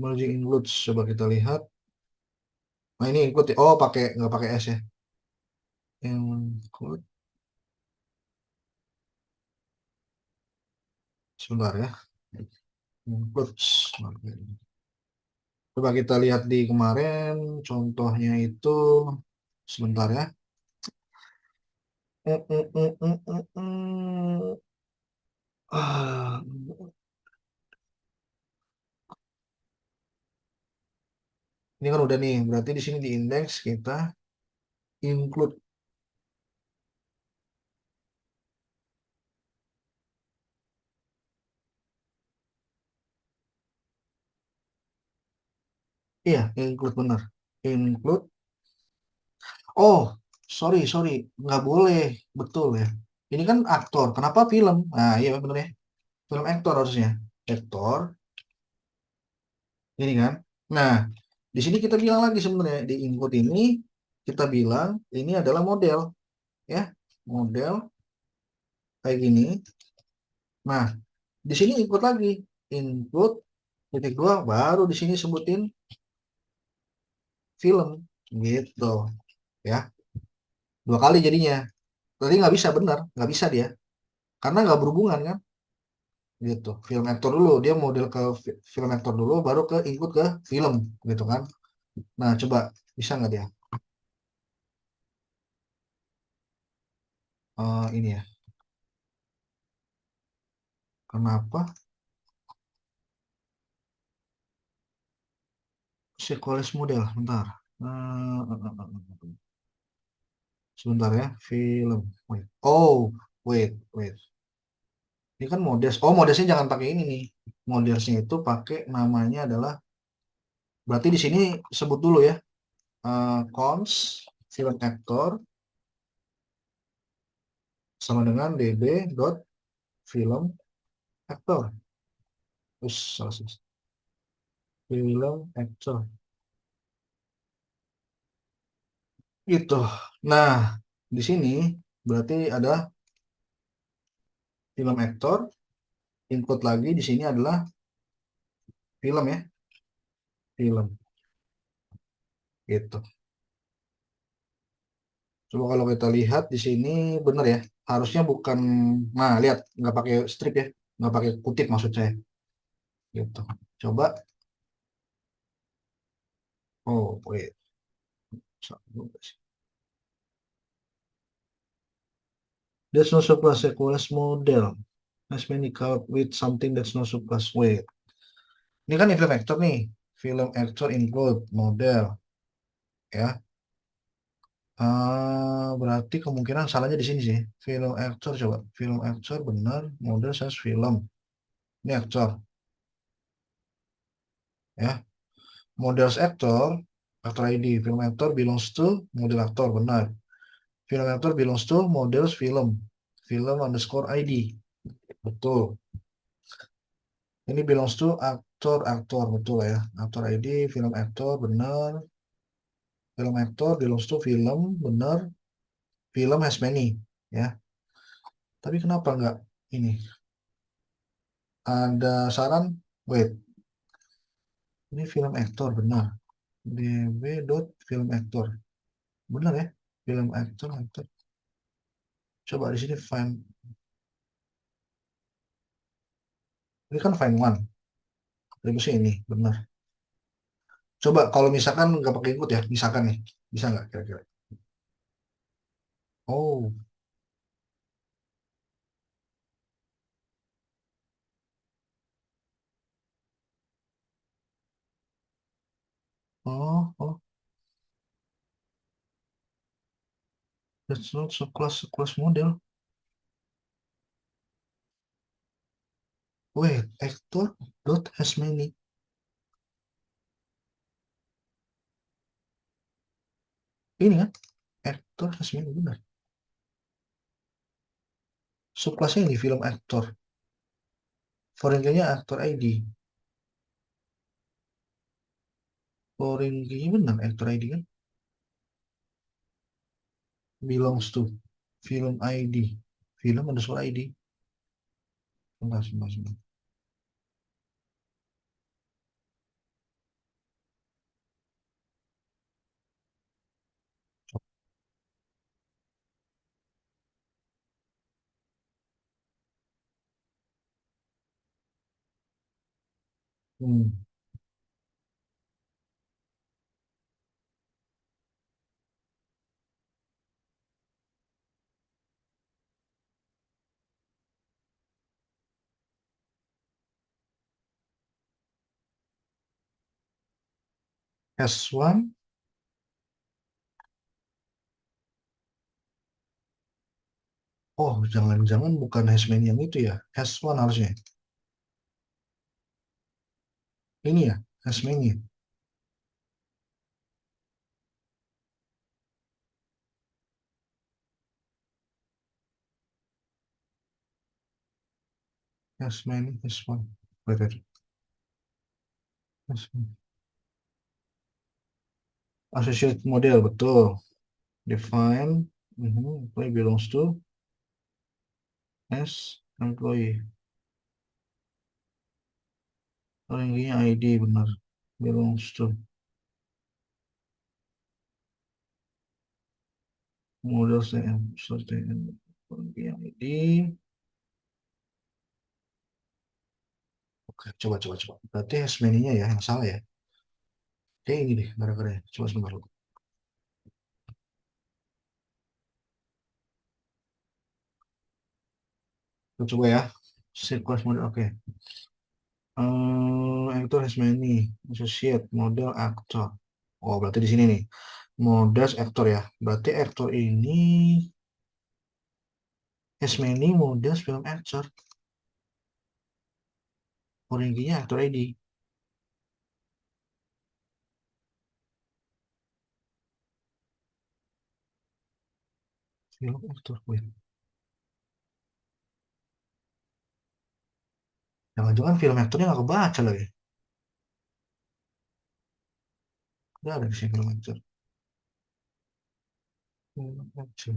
merging includes. Coba kita lihat. Nah ini include ya. Oh, pakai nggak pakai S ya? Include. Sebentar ya. Includes. Coba kita lihat di kemarin. Contohnya itu sebentar ya. Mm, mm, mm, mm, mm, mm. Ah, ini kan udah nih. Berarti di sini di indeks kita include. Iya, include benar. Include. Oh, sorry, nggak boleh, betul ya. Ini kan aktor, kenapa film? Nah, iya benar ya. Film aktor harusnya. Aktor, ini kan. Nah, di sini kita bilang lagi sebenarnya di input ini kita bilang ini adalah model, ya, model kayak gini. Nah, di sini input lagi, input titik dua, baru di sini sebutin film, gitu, ya. Dua kali jadinya. Tadi nggak bisa benar, nggak bisa dia, karena nggak berhubungan kan. Gitu, film aktor dulu dia model ke film aktor dulu baru ke ikut ke film gitu kan. Nah coba bisa nggak dia. Ini ya, kenapa sequels model bentar. Sebentar ya, film, wait, oh, wait, ini kan models, oh modelsnya jangan pakai ini nih, modelsnya itu pakai namanya adalah, berarti di sini sebut dulu ya, cons film actor sama dengan db dot film actor. Terus salah, film actor gitu. Nah, di sini berarti ada film aktor, input lagi di sini adalah film ya. film gitu. Coba kalau kita lihat di sini bener ya, harusnya bukan. Nah, lihat nggak pakai strip ya, nggak pakai kutip maksud saya gitu. Coba. Oh wait. There's no surplus equals model. As many count with something that's no surplus. Wait. Ini kan film actor nih. Film actor include model ya. Berarti kemungkinan salahnya di sini sih. Film actor coba. Film actor benar. Model saya film. Ini aktor ya. Models actor. Actor ID. Film actor belongs to model actor benar. Film actor belongs to models film. Film underscore ID. Betul. Ini belongs to aktor betul ya. Aktor ID. Film actor benar. Film actor belongs to film benar. Film has many ya. Tapi kenapa nggak ini? Ada saran? Wait. Ini film aktor benar. DB dot film aktor. Benar ya? Film aktor aktor. Coba di sini find. Ini kan find one. Rumusnya ini benar. Coba kalau misalkan nggak pakai ikut ya, misalkan nih, bisa nggak kira-kira? Oh, oh, that's not so class model. Wait, actor dot has many. Ini kan, actor has many benar. Subclassnya ini film aktor. Foreign-nya aktor ID. Foreign-nya benar aktor ID kan? Belongs to film ID. Film underscore ID. Sebentar, sebentar, sebentar. Hmm. S1. Oh, jangan-jangan bukan Hasman yang itu ya. S1 harusnya. Ini ya, Hasmani. Hasmani, S1. Wait, wait. Hasmani. Associate model, betul. Define. Employee belongs to as employee. Orangnya ID benar. Belongs to model yang orangnya ID. Oke, coba. Berarti Hasmani-nya ya yang salah ya. Kayak ini deh, gara-gara ya. Coba sebentar. Kita coba ya. Sequence model, oke. Actor has many associate model aktor. Oh, berarti di sini nih. Models aktor ya. Berarti aktor ini has many models film actor. Orangnya aktor ID. Film aktor. Wait. Jangan-jangan film aktornya nggak kebaca lagi. Nggak ada di sini film aktor. Film actor.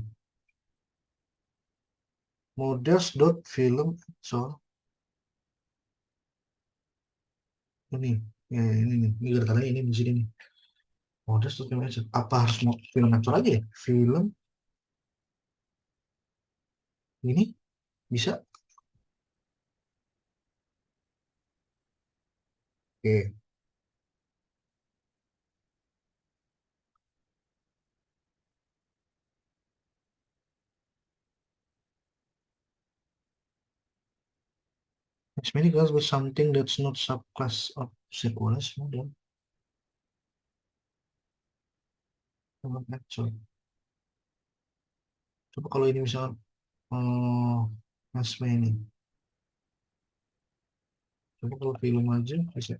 Models dot film actor. Ini. Ya, ini gara-gara ini di sini nih. Modest tuh film action. Apa harus mau film action aja ya? Film ini bisa? Oke. As many girls with something that's not subclass of sequeless model. Film action. Coba kalau ini misalnya As many. Coba kalau film aja bisa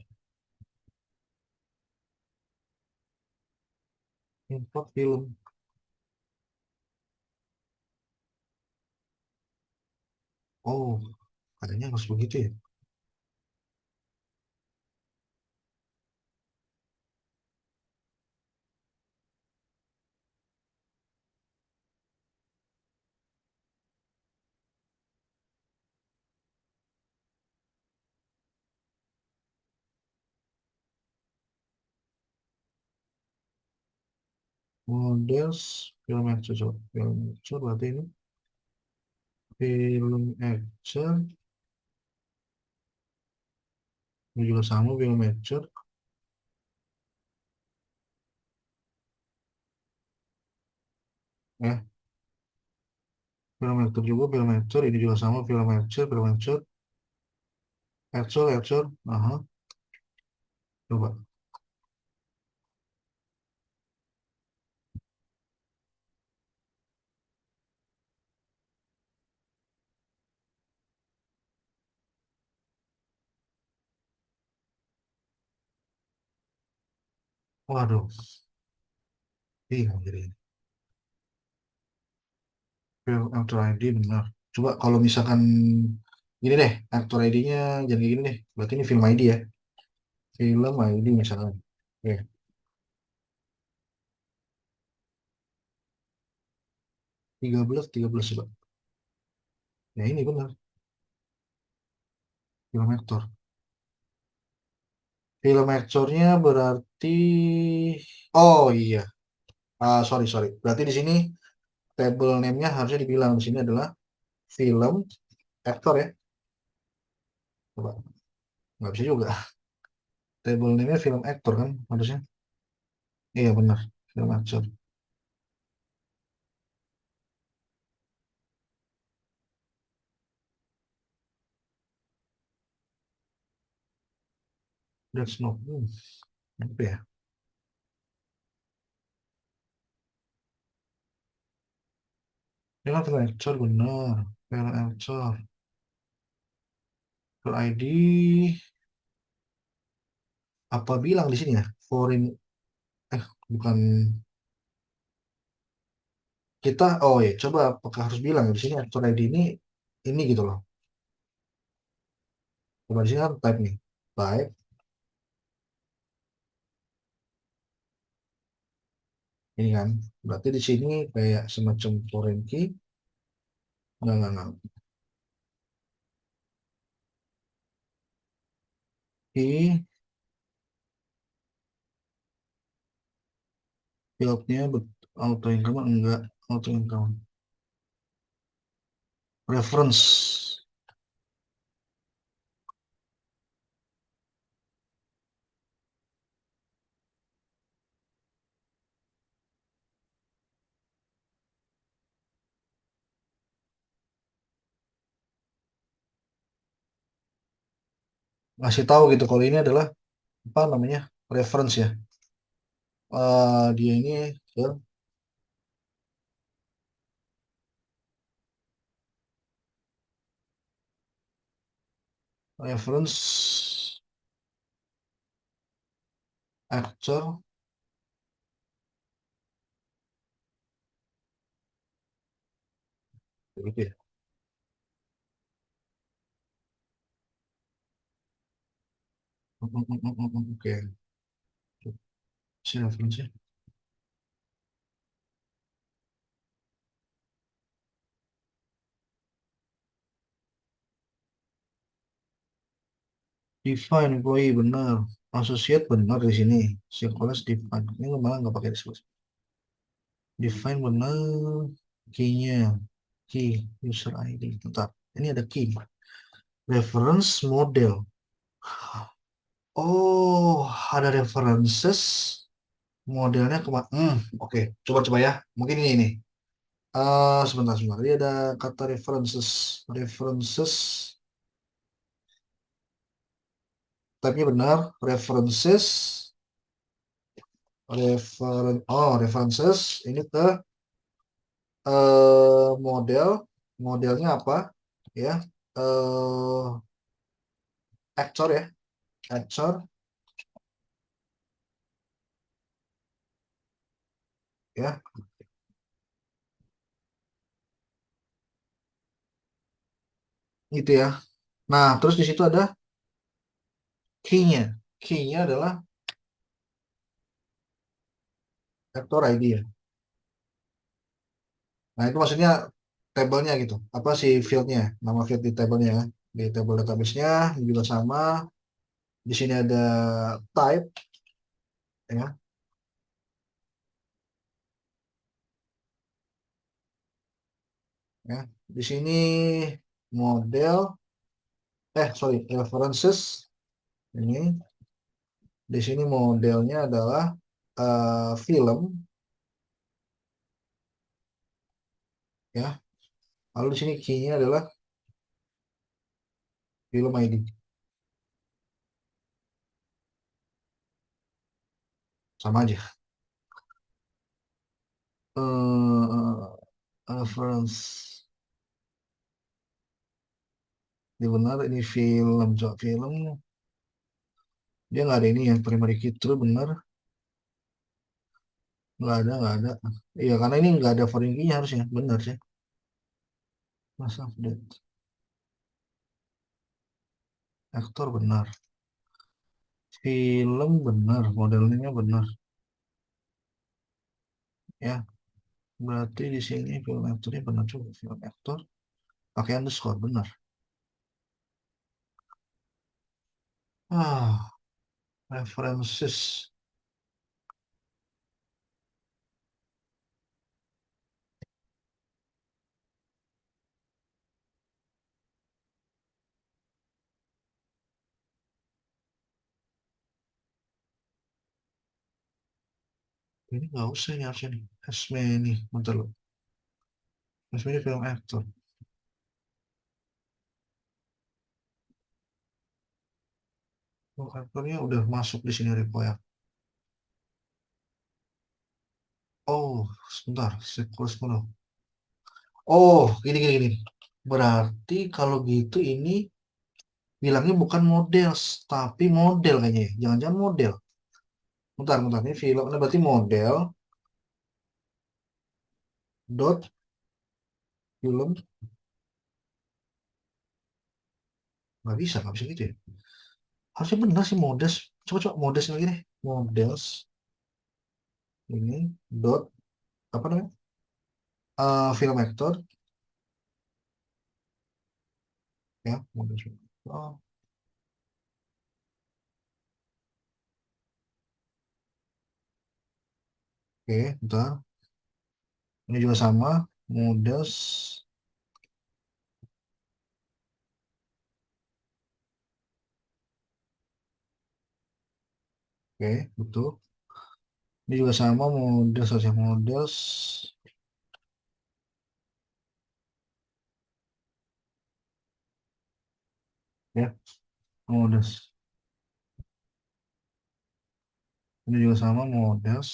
import film. Oh, katanya harus begitu ya. Models film action coba. Film action berarti ini film action ini juga sama film action ya. Film actor juga film actor ini juga sama film actor actor actor. Aha, coba. Waduh, bingung jadi ini. Film actor ID benar. Coba kalau misalkan gini deh, actor ID-nya jangan kayak gini deh. Berarti ini film ID ya. Film ID misalkan. Oke, 13 coba. Ya ini benar, film actor. Film actornya berarti oh iya. Sorry sorry. Berarti di sini table name-nya harusnya dibilang di sini adalah film actor ya. Coba nggak bisa juga. Table name-nya film actor kan harusnya. Iya benar, film actor. That's no. Apa ya? Ini kan film actor benar. Film actor. Film ID apa bilang di sini ya? Foreign bukan kita. Oh ya, coba apakah harus bilang di sini actor ID ini gitu loh. Coba di sini kan type nih. Type ini kan. Berarti di sini kayak semacam foreign key. Enggak. Key fieldnya auto income enggak auto income. Reference. Ngasih tahu gitu kalau ini adalah apa namanya? Reference ya. Dia ini ke reference actor gitu ya. Oke. Si reference ya. Define employee benar. Associate benar di sini. Synchronous define. Ini malah nggak pakai disclose. Define benar. Key-nya. Key user ID. Bentar. Ini ada key. Reference model. Oh, ada references. Modelnya kemana? Oke. Coba-coba ya. Mungkin ini. Sebentar, sebentar. Ini ada kata references. References. Tapi benar. References. References. Ini ke model. Modelnya apa? Ya. eh Actor ya. Actor. Ya. Gitu ya. Nah, terus di situ ada key-nya. Key-nya adalah actor ID ya. Nah, itu maksudnya tabelnya gitu. Apa sih fieldnya? Nama field di tabelnya ya. Di table database-nya juga sama. Di sini ada type ya. Ya. Di sini model sorry, references ini. Di sini modelnya adalah film ya. Lalu di sini key-nya adalah film ID. Sama aja. Reference. Ini benar, ini film, coba film. Dia nggak ada ini yang primary key true benar. Nggak ada, nggak ada. Iya, karena ini nggak ada foreign key-nya harusnya. Benar sih. Masa update. Aktor benar. Film benar, modelnya benar. Ya, berarti di sini film aktornya benar juga. Film aktor pakai underscore benar. Ah, references. Ini nggak usah ya harusnya nih. As many. Bentar loh. As many film aktor. Film aktornya udah masuk di sini require. Oh, sebentar. Sequels dulu. Oh, gini. Berarti kalau gitu ini bilangnya bukan model, tapi model kayaknya ya. Jangan-jangan model. Bentar. Ini film, ini berarti model dot film. Nggak bisa gitu ya. Harusnya benar sih models. Coba models lagi deh. Models ini dot apa namanya? Film actor ya. Models. Oh, oke, bentar. Ini juga sama. Models. Oke, betul. Ini juga sama models saja models. Ya, models. Ini juga sama models.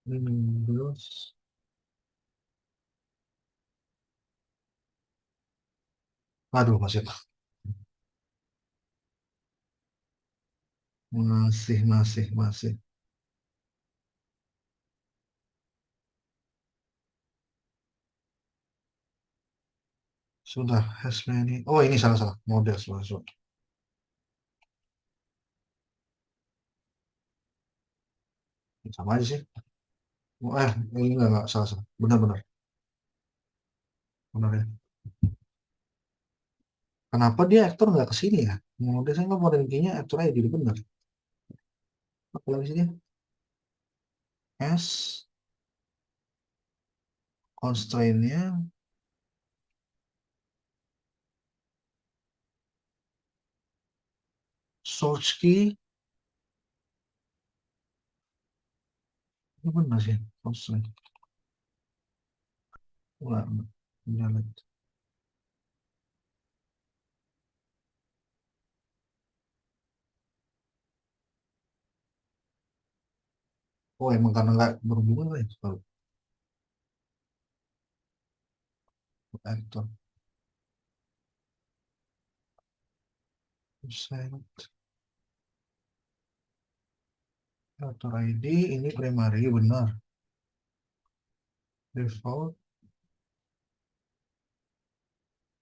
Windows. Aduh, masih. Sudah, has many. Oh, ini salah. Model, salah. Sama aja sih. Ini enggak, salah. Benar. Benar ya. Kenapa dia aktor nggak ke sini ya? Dia saya nggak mau kayaknya aktor aja jadi benar. Apa lagi sih dia? S constraint-nya source key ini benar sih constraint. Enggak, enggak. Oh emang karena nggak berhubungan lah ya kalau aktor. Saya aktor ID ini primary benar. Default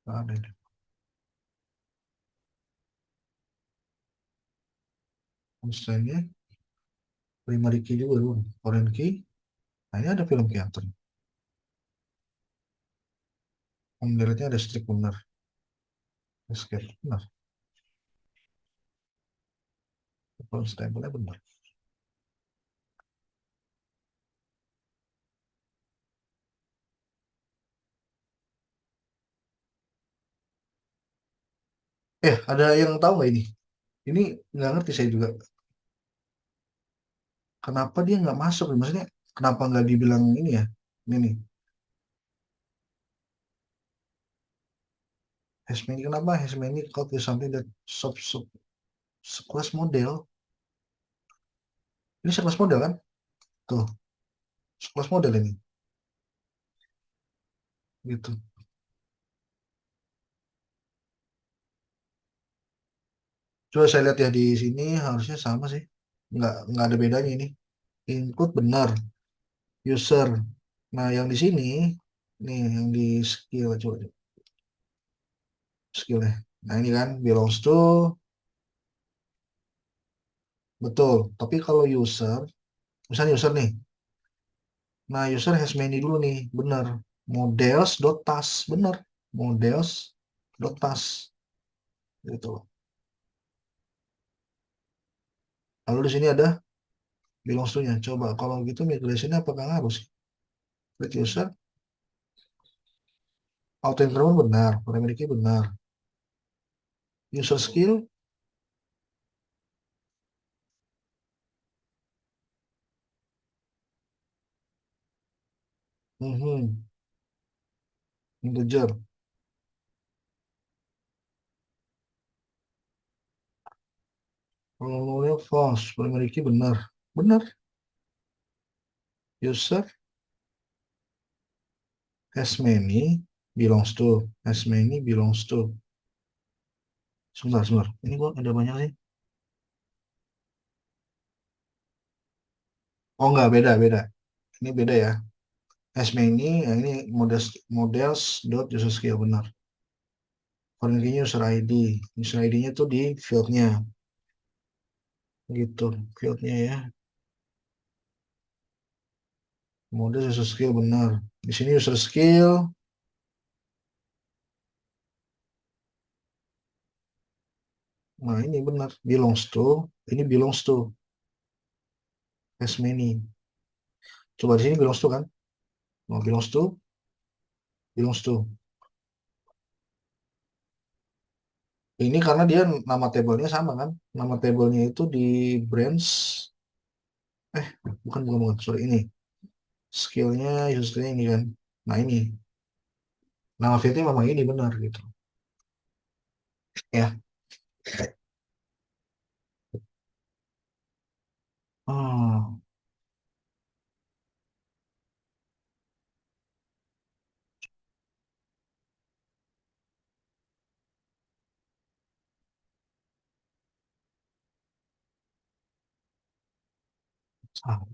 nggak ada deh. Constraint-nya primary key juga dulu. Foreign key. Nah ini ada film key aktor. Pemilihannya ada strict benar. Escape benar. Constable-nya benar. Ada yang tahu nggak ini? Ini nggak ngerti saya juga. Kenapa dia nggak masuk? Maksudnya kenapa nggak dibilang ini ya? Ini nih. Has many kenapa? Has many code is something that sub sekelas model. Ini sekelas model kan? Tuh, sekelas model ini. Gitu. Coba saya lihat ya di sini harusnya sama sih. Nggak ada bedanya ini. Include benar. User. Nah, yang di sini, nih yang di skill coba skill ya. Nah, ini kan belongs to betul. Tapi kalau user, misalnya user nih. Nah, user has many dulu nih, benar. Models dot task, benar. Models dot task gitu. Lalu di sini ada belongs to-nya. Coba kalau gitu migration-nya apakah harus? Create user, auto enrollment benar, primary key benar. User skill, mhm, integer. Kalau nolnya false, primary key benar. Benar. User has many belongs to. Sebentar, sebentar. Ini kok ada banyak sih. Oh enggak, beda, beda. Ini beda ya. Has many, ya ini models dot user skill benar. Foreign key user ID. User ID-nya tuh di field-nya. Gitu, field-nya ya. Model user skill benar. Di sini user skill. Nah ini benar. Belongs to. Ini belongs to. Has many. Coba di sini belongs to kan? Mau belongs to. Belongs to. Ini karena dia nama tabelnya sama kan? Nama tabelnya itu di branch. Bukan. Sorry ini. Skillnya, user skillnya ini kan. Nah ini. Nama fieldnya memang ini benar gitu. Ya. Oh, salah.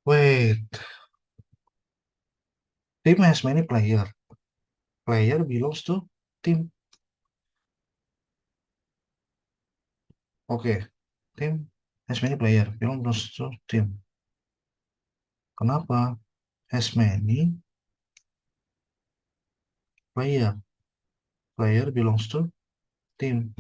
Wait, team has many player. Player belongs to team. Oke, team has many player belongs to team. Kenapa? Has many player. Player belongs to team.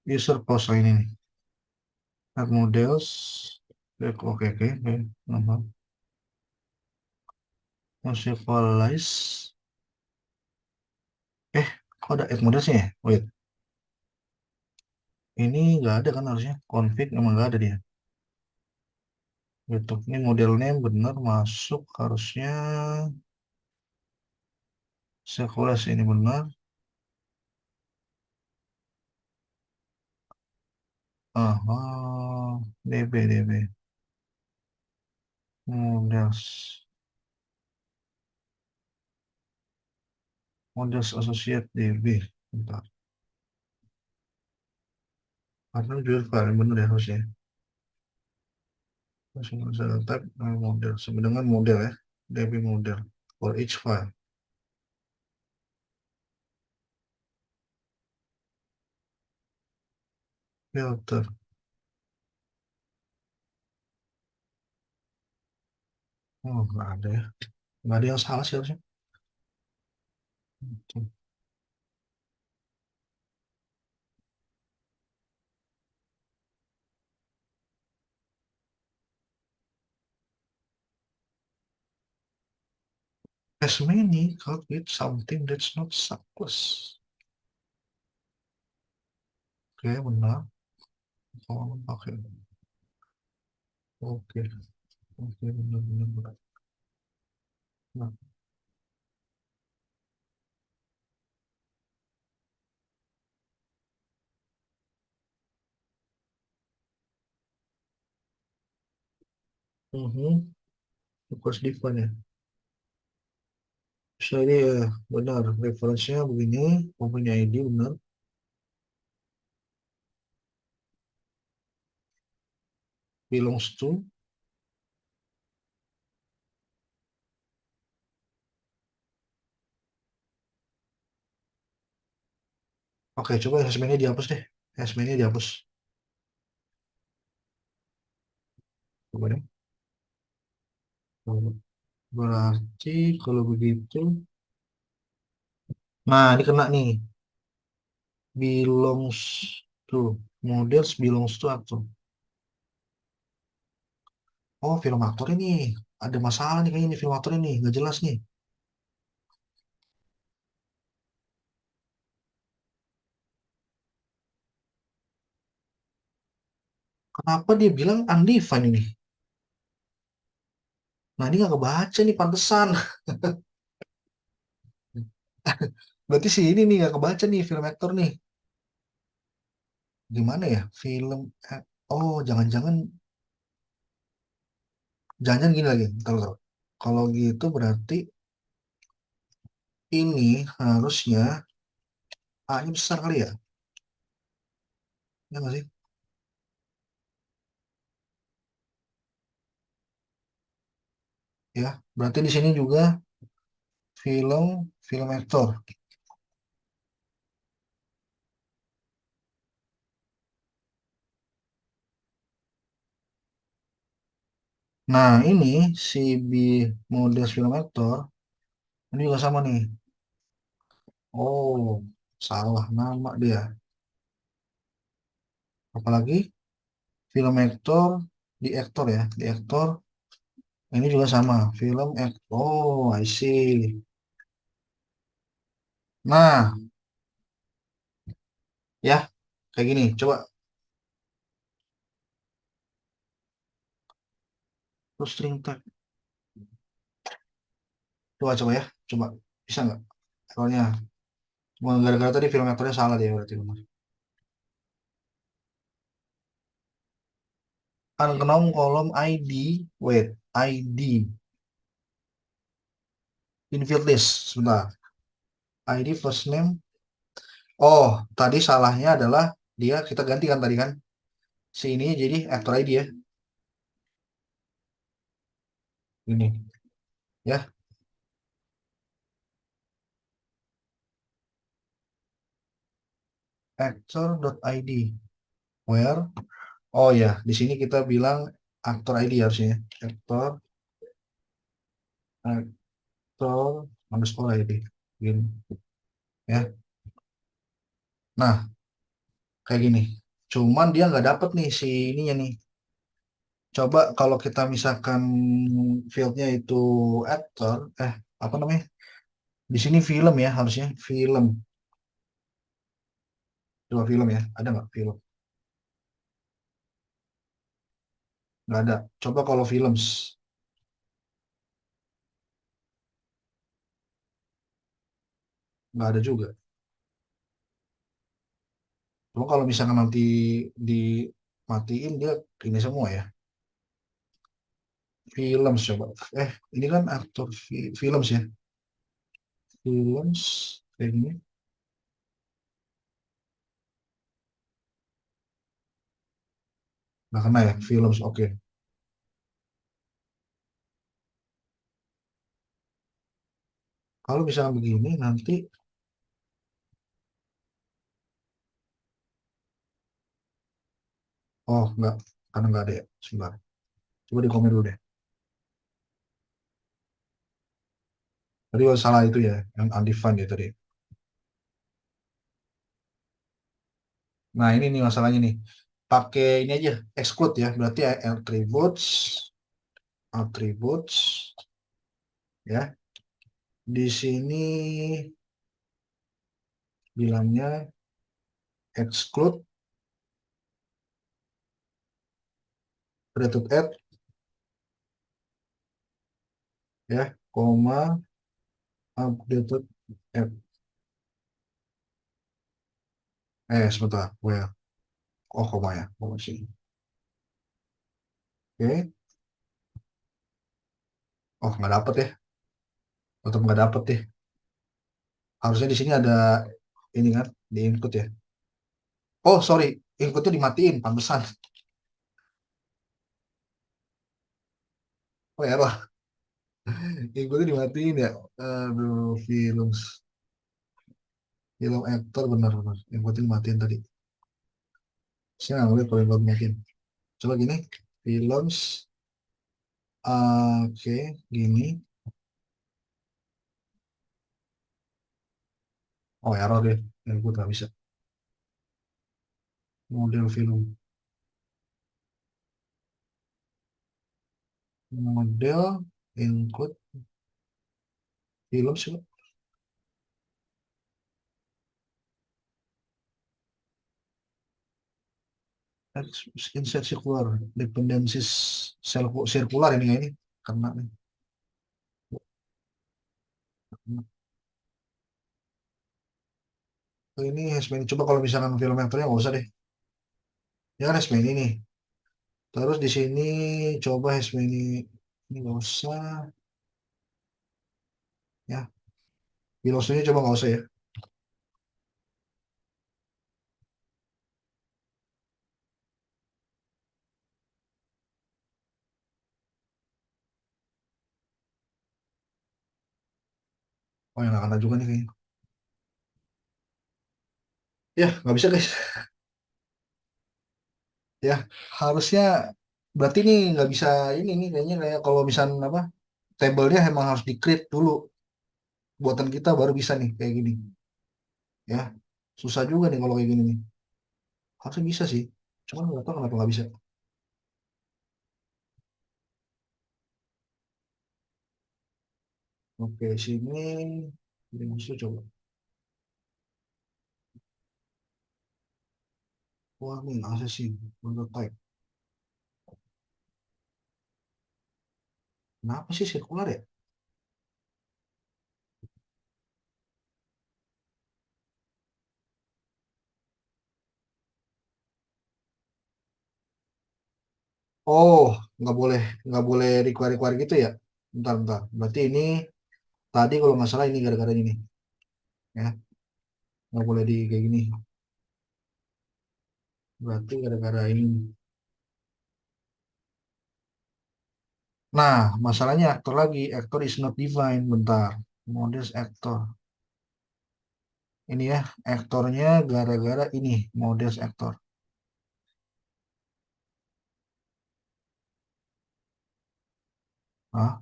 User post ini nih. Add models. Oke, oke, oke. Nama. Visualize. Kok ada add modelsnya ya? Wait, ini nggak ada kan harusnya. Config emang nggak ada dia. YouTube ini modelnya benar masuk harusnya. Sekolah ini benar. Aha, DB, DB. Models. Models Associate DB. Bentar. Karena jujur file bener ya harusnya. Langsung bisa type model. Sama dengan model ya. DB model. For each file. Filter. Oh, nggak ada ya. Nggak ada yang salah sih harusnya. As many count with something that's not success. Oke, benar. Oh, oke. Oke. Oke, benar, benar, benar. Nah, Request define ya. Jadi ya, benar. Referensinya begini. Company ID benar. Belongs to. Oke, coba hashtag-nya dihapus deh. Hashtag-nya dihapus. Coba deh. Berarti kalau begitu. Nah, ini kena nih. Belongs to. Models belongs to atau. Oh, film aktor ini. Ada masalah nih kayaknya nih film aktor ini. Nggak jelas nih. Kenapa dia bilang undefined ini? Nah, ini nggak kebaca nih pantesan. Berarti sih ini nih nggak kebaca nih film aktor nih. Gimana ya? Oh, jangan-jangan jangan gini lagi. Tahu. Kalau gitu berarti ini harusnya A-nya besar kali ya? Ya nggak sih? Ya, berarti di sini juga film aktor. Nah, ini si B model film aktor ini juga sama nih. Oh, salah nama dia. Apalagi film aktor di aktor ya, di aktor ini juga sama. Film aktor. Oh, I see. Nah, ya kayak gini. Coba terus string tag. Coba coba ya. Coba bisa nggak? Soalnya cuma gara-gara tadi film aktornya salah dia berarti benar. Unknown kolom ID, wait, ID, infield list, sebentar. ID first name. Oh, tadi salahnya adalah dia kita ganti kan tadi kan. Si ini jadi aktor ID ya. Ini ya, actor.id. Where? Oh ya, di sini kita bilang aktor ID harusnya. Aktor, aktor underscore ID. Gini, ya. Nah, kayak gini. Cuman dia nggak dapet nih si ininya nih. Coba kalau kita misalkan fieldnya itu aktor, apa namanya? Di sini film ya harusnya film. Coba film ya, ada nggak film? Nggak ada. Coba kalau films, nggak ada juga. Cuma kalau misalkan nanti dimatiin dia ini semua ya. Films coba. Ini kan aktor films ya. Films kayak gini. Nggak kena ya, films. Oke. Kalau misalkan begini nanti, oh nggak, karena nggak ada ya. Sebentar. Coba di komen dulu deh. Tadi salah itu ya, yang undefined ya tadi. Nah ini nih masalahnya nih. Pakai ini aja, exclude ya. Berarti attributes, attributes ya. Di sini bilangnya exclude related add ya, koma updated add. Sebentar, where? Oh, koma ya, koma sini. Oke. Oh, nggak dapet ya. Tetap nggak dapet ya. Harusnya di sini ada ini kan, di input ya. Oh, sorry, inputnya dimatiin, pantesan. Oh, ya, inputnya dimatiin ya. Aduh, film aktor benar-benar. Inputnya dimatiin tadi. Saya nggak ngeliat kalau input dimatiin. Coba gini, films, oke, gini. Oh, error deh. Input nggak bisa. Model film. Model, input, film sih. Insert circular dependencies sirkular ini karena nih. Ini Hasmini coba kalau misalkan film aktornya nggak usah deh, ya kan Hasmini nih. Terus di sini coba Hasmini ini nggak usah ya, filosofinya coba nggak usah ya. Oh yang nggak kena juga nih kayaknya. Ya nggak bisa guys. Ya harusnya berarti nih nggak bisa ini nih kayaknya, kayak kalau misalnya apa, tabelnya emang harus di create dulu buatan kita baru bisa nih kayak gini ya. Susah juga nih kalau kayak gini nih. Harusnya bisa sih, cuman nggak tahu kenapa nggak bisa. Oke, sini ini musuh coba. Wah, ini assassin prototype. Kenapa sih sirkular ya? Oh, nggak boleh, nggak boleh require gitu ya. Bentar, bentar. Berarti ini tadi kalau nggak salah ini gara-gara ini, ya. Nggak boleh di kayak gini. Berarti gara-gara ini. Nah, masalahnya aktor lagi. Actor is not divine. Bentar. Modest actor. Ini ya, aktornya gara-gara ini. Modest actor. Ah,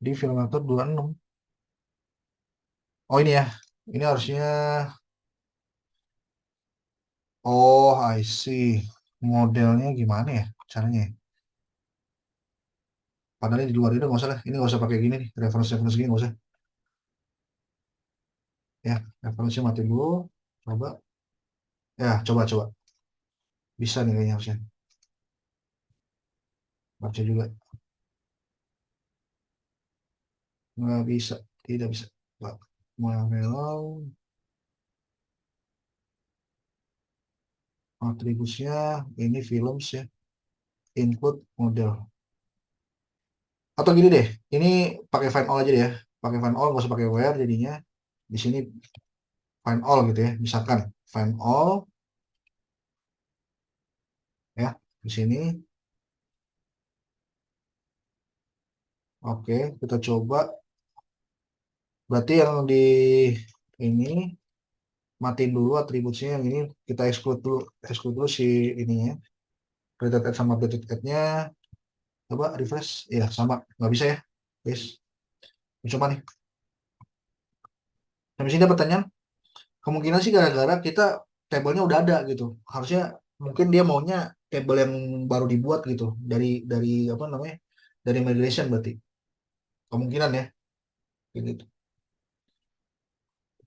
di film aktor 26. Oh ini ya. Ini harusnya. Oh, I see. Modelnya gimana ya caranya ya? Padahal di luar itu nggak usah lah. Ini nggak usah pakai gini nih. Referensi-referensi gini nggak usah. Ya, referensi mati dulu. Coba. Ya, coba-coba. Bisa nih kayaknya harusnya. Baca juga. Nggak bisa. Tidak bisa. Pak. Marvel. Atribusnya. Ini films ya. Input model. Atau gini deh. Ini pakai find all aja deh ya. Pakai find all. Nggak usah pakai where jadinya. Di sini find all gitu ya. Misalkan. Find all. Ya. Di sini. Oke. Kita coba. Berarti yang di ini matiin dulu atributnya yang ini kita exclude dulu si ininya created add sama updated add-nya coba refresh ya sama nggak bisa ya guys coba nih habis ini ada pertanyaan kemungkinan sih gara-gara kita tabelnya udah ada gitu harusnya mungkin dia maunya tabel yang baru dibuat gitu dari apa namanya dari migration berarti kemungkinan ya kayak gitu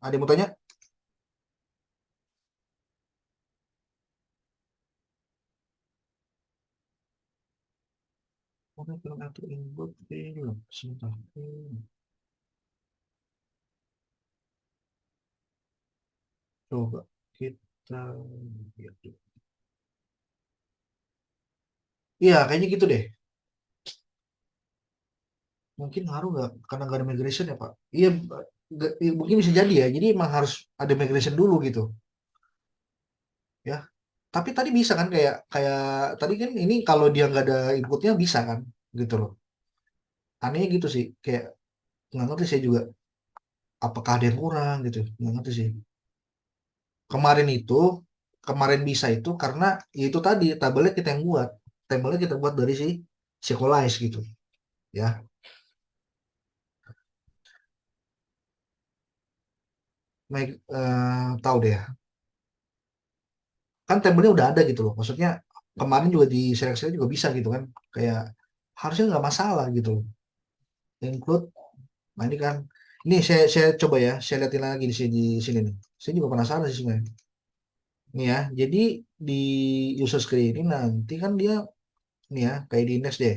ada yang mau tanya. Oke, film atau input film sebentar. Coba kita lihat dulu. Iya, kayaknya gitu deh. Mungkin ngaruh nggak karena nggak ada migration ya Pak? Iya, mungkin bisa jadi ya. Jadi emang harus ada migration dulu gitu, ya. Tapi tadi bisa kan kayak kayak tadi kan ini kalau dia nggak ada inputnya bisa kan, gitu loh. Anehnya gitu sih, kayak nggak ngerti saya juga. Apakah ada yang kurang gitu? Nggak ngerti sih. Kemarin itu, kemarin bisa itu karena ya itu tadi tabelnya kita yang buat, tabelnya kita buat dari si Sequelize gitu, ya. Tahu deh ya. Kan tabelnya udah ada gitu loh. Maksudnya kemarin juga di seleksi juga bisa gitu kan. Kayak harusnya nggak masalah gitu loh. Include, nah ini kan, ini saya coba ya, saya lihatin lagi di sini nih. Saya juga penasaran sih sebenarnya. Nih ya, jadi di user screen ini nanti kan dia, nih ya, kayak di index deh.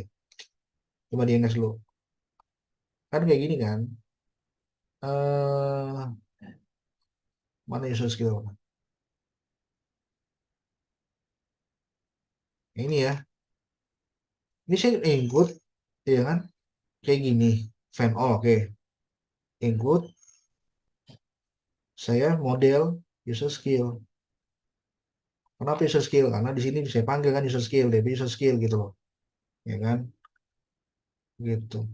Coba di index dulu. Kan kayak gini kan. Mana user skill? Ini ya, ini saya input, ya kan? Kayak gini. Fan all, oke. Input, saya model user skill. Kenapa user skill? Karena di sini saya panggil kan user skill, DB user skill gitu loh, ya kan? Gitu.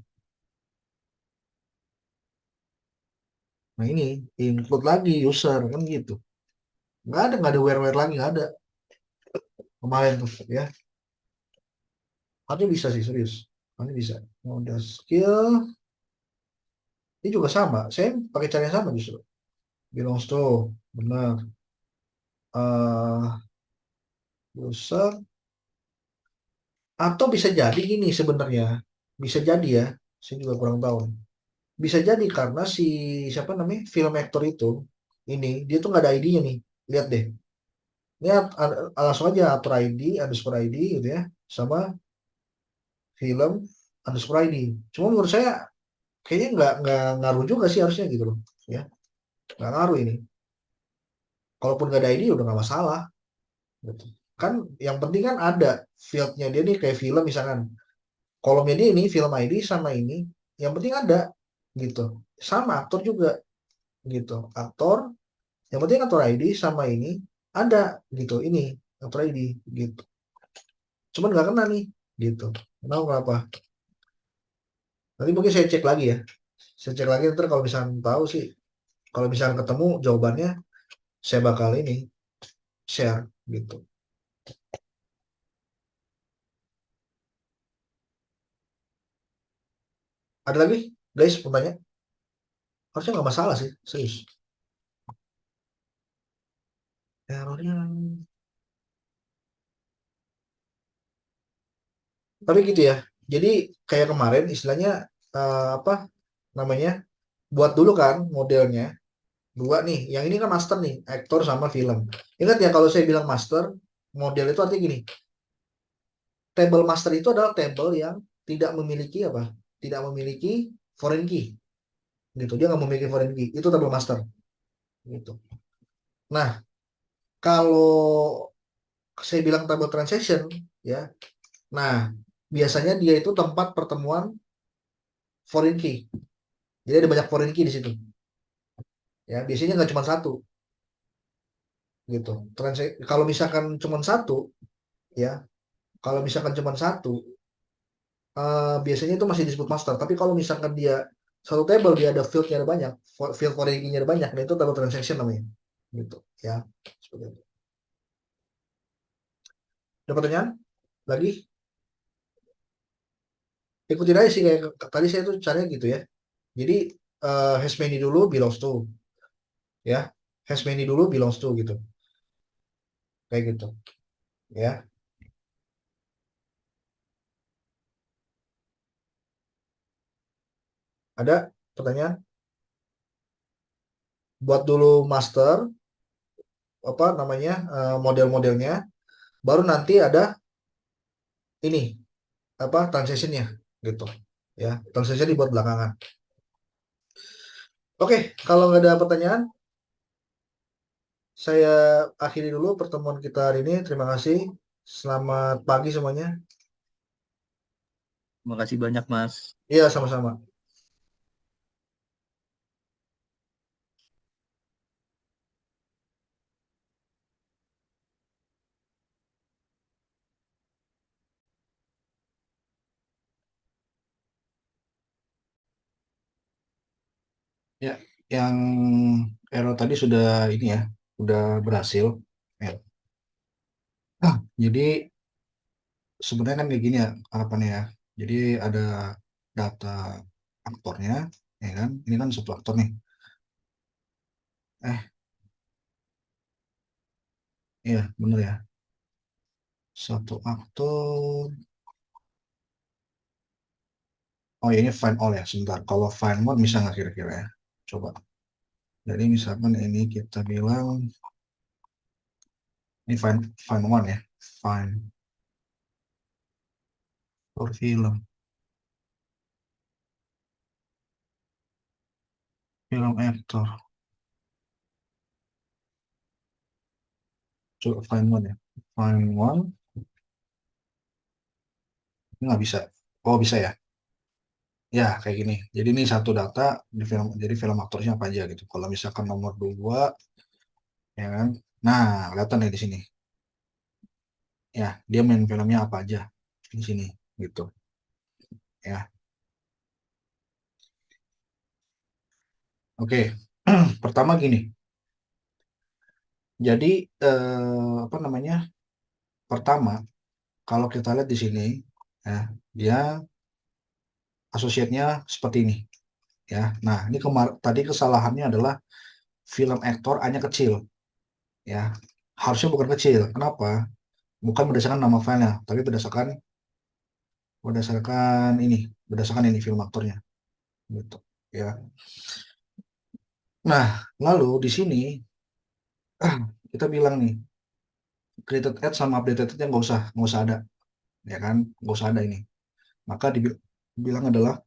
Nah ini include lagi user kan gitu. Nggak ada where lagi nggak ada kemarin tuh ya. Harusnya bisa sih serius. Harusnya bisa. Model skill ini juga sama. Saya pakai cara yang sama justru. Belongs to benar. User atau bisa jadi gini sebenarnya. Bisa jadi ya. Saya juga kurang tahu. Bisa jadi karena si siapa namanya film actor itu ini dia tuh nggak ada ID-nya nih. Lihat deh. Ini langsung aja atur ID, underscore ID gitu ya, sama film underscore ID. Cuma menurut saya kayaknya nggak ngaruh juga sih harusnya gitu loh, ya nggak ngaruh ini. Kalaupun nggak ada ID udah nggak masalah, gitu. kan yang penting kan ada fieldnya dia nih kayak film misalkan kolomnya dia ini film ID sama ini yang penting ada gitu sama aktor juga gitu aktor yang penting aktor ID sama ini ada gitu ini aktor ID gitu cuman nggak kena nih gitu kenapa nanti mungkin saya cek lagi ya saya cek lagi ntar kalau misalnya tahu sih kalau misalnya ketemu jawabannya saya bakal ini share gitu ada lagi guys pertanyaan harusnya nggak masalah sih serius errornya tapi gitu ya jadi kayak kemarin istilahnya apa namanya buat dulu kan modelnya dua nih yang ini kan master nih aktor sama film ingat ya kalau saya bilang master model itu artinya gini table master itu adalah table yang tidak memiliki apa tidak memiliki foreign key gitu dia nggak memiliki foreign key itu table master gitu nah kalau saya bilang table transaction ya nah biasanya dia itu tempat pertemuan foreign key jadi ada banyak foreign key di situ ya biasanya nggak cuma satu gitu kalau misalkan cuma satu ya kalau misalkan cuma satu biasanya itu masih disebut master tapi kalau misalkan dia satu table dia ada fieldnya ada banyak field foreign key-nya ada banyak nah itu table transaction namanya gitu ya seperti itu ada pertanyaan lagi ikutin aja sih kayak tadi saya tuh caranya gitu ya jadi has many dulu belongs to ya has many dulu belongs to gitu kayak gitu ya ada pertanyaan buat dulu master apa namanya model-modelnya baru nanti ada ini apa transitionnya gitu ya transition dibuat belakangan oke kalau nggak ada pertanyaan saya akhiri dulu pertemuan kita hari ini terima kasih selamat pagi semuanya Terima kasih banyak, Mas. iya sama-sama ya yang error tadi sudah ini ya sudah berhasil ya. Jadi sebenarnya kan kayak gini ya harapannya ya. Jadi ada data aktornya, ya kan? Ini kan satu aktor nih. Eh, iya bener ya. Satu aktor. Oh ya, ini find all ya. Sebentar. Kalau find one bisa nggak kira-kira ya? Coba. Jadi misalkan ini kita bilang ini find one ya. Find for film actor. Coba find one ya. Find one. Ini nggak bisa. Oh bisa ya. Ya, kayak gini. Jadi ini satu data di film, jadi film aktornya apa aja gitu. Kalau misalkan nomor dua, ya kan? Nah, kelihatan nih di sini. Ya, dia main filmnya apa aja di sini, gitu. Ya, oke. Pertama gini. Jadi apa namanya? Pertama, kalau kita lihat di sini, ya, dia asosiatnya seperti ini. Ya, nah ini tadi kesalahannya adalah film aktor hanya kecil. Ya, harusnya bukan kecil. Kenapa? Bukan berdasarkan nama filenya, tapi berdasarkan ini film aktornya gitu ya nah lalu di sini kita bilang nih created ad sama updated ad nggak usah ada ya kan nggak usah ada ini maka dibilang adalah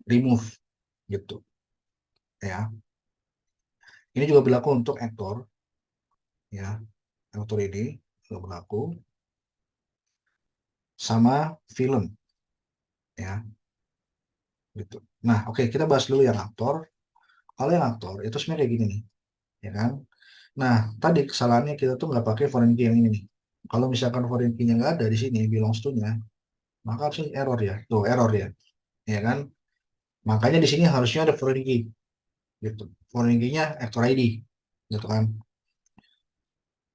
remove gitu ya ini juga berlaku untuk aktor ya aktor ini nggak berlaku, sama film ya gitu. Nah, oke, kita bahas dulu yang aktor. Kalau yang aktor itu sebenarnya kayak gini nih, ya kan? Nah, tadi kesalahannya kita tuh nggak pakai foreign key yang ini nih. Kalau misalkan foreign key-nya nggak ada di sini, belongs to-nya, maka sih error ya. Tuh, error ya kan? Makanya di sini harusnya ada foreign key, gitu. Foreign key-nya actor ID, gitu kan?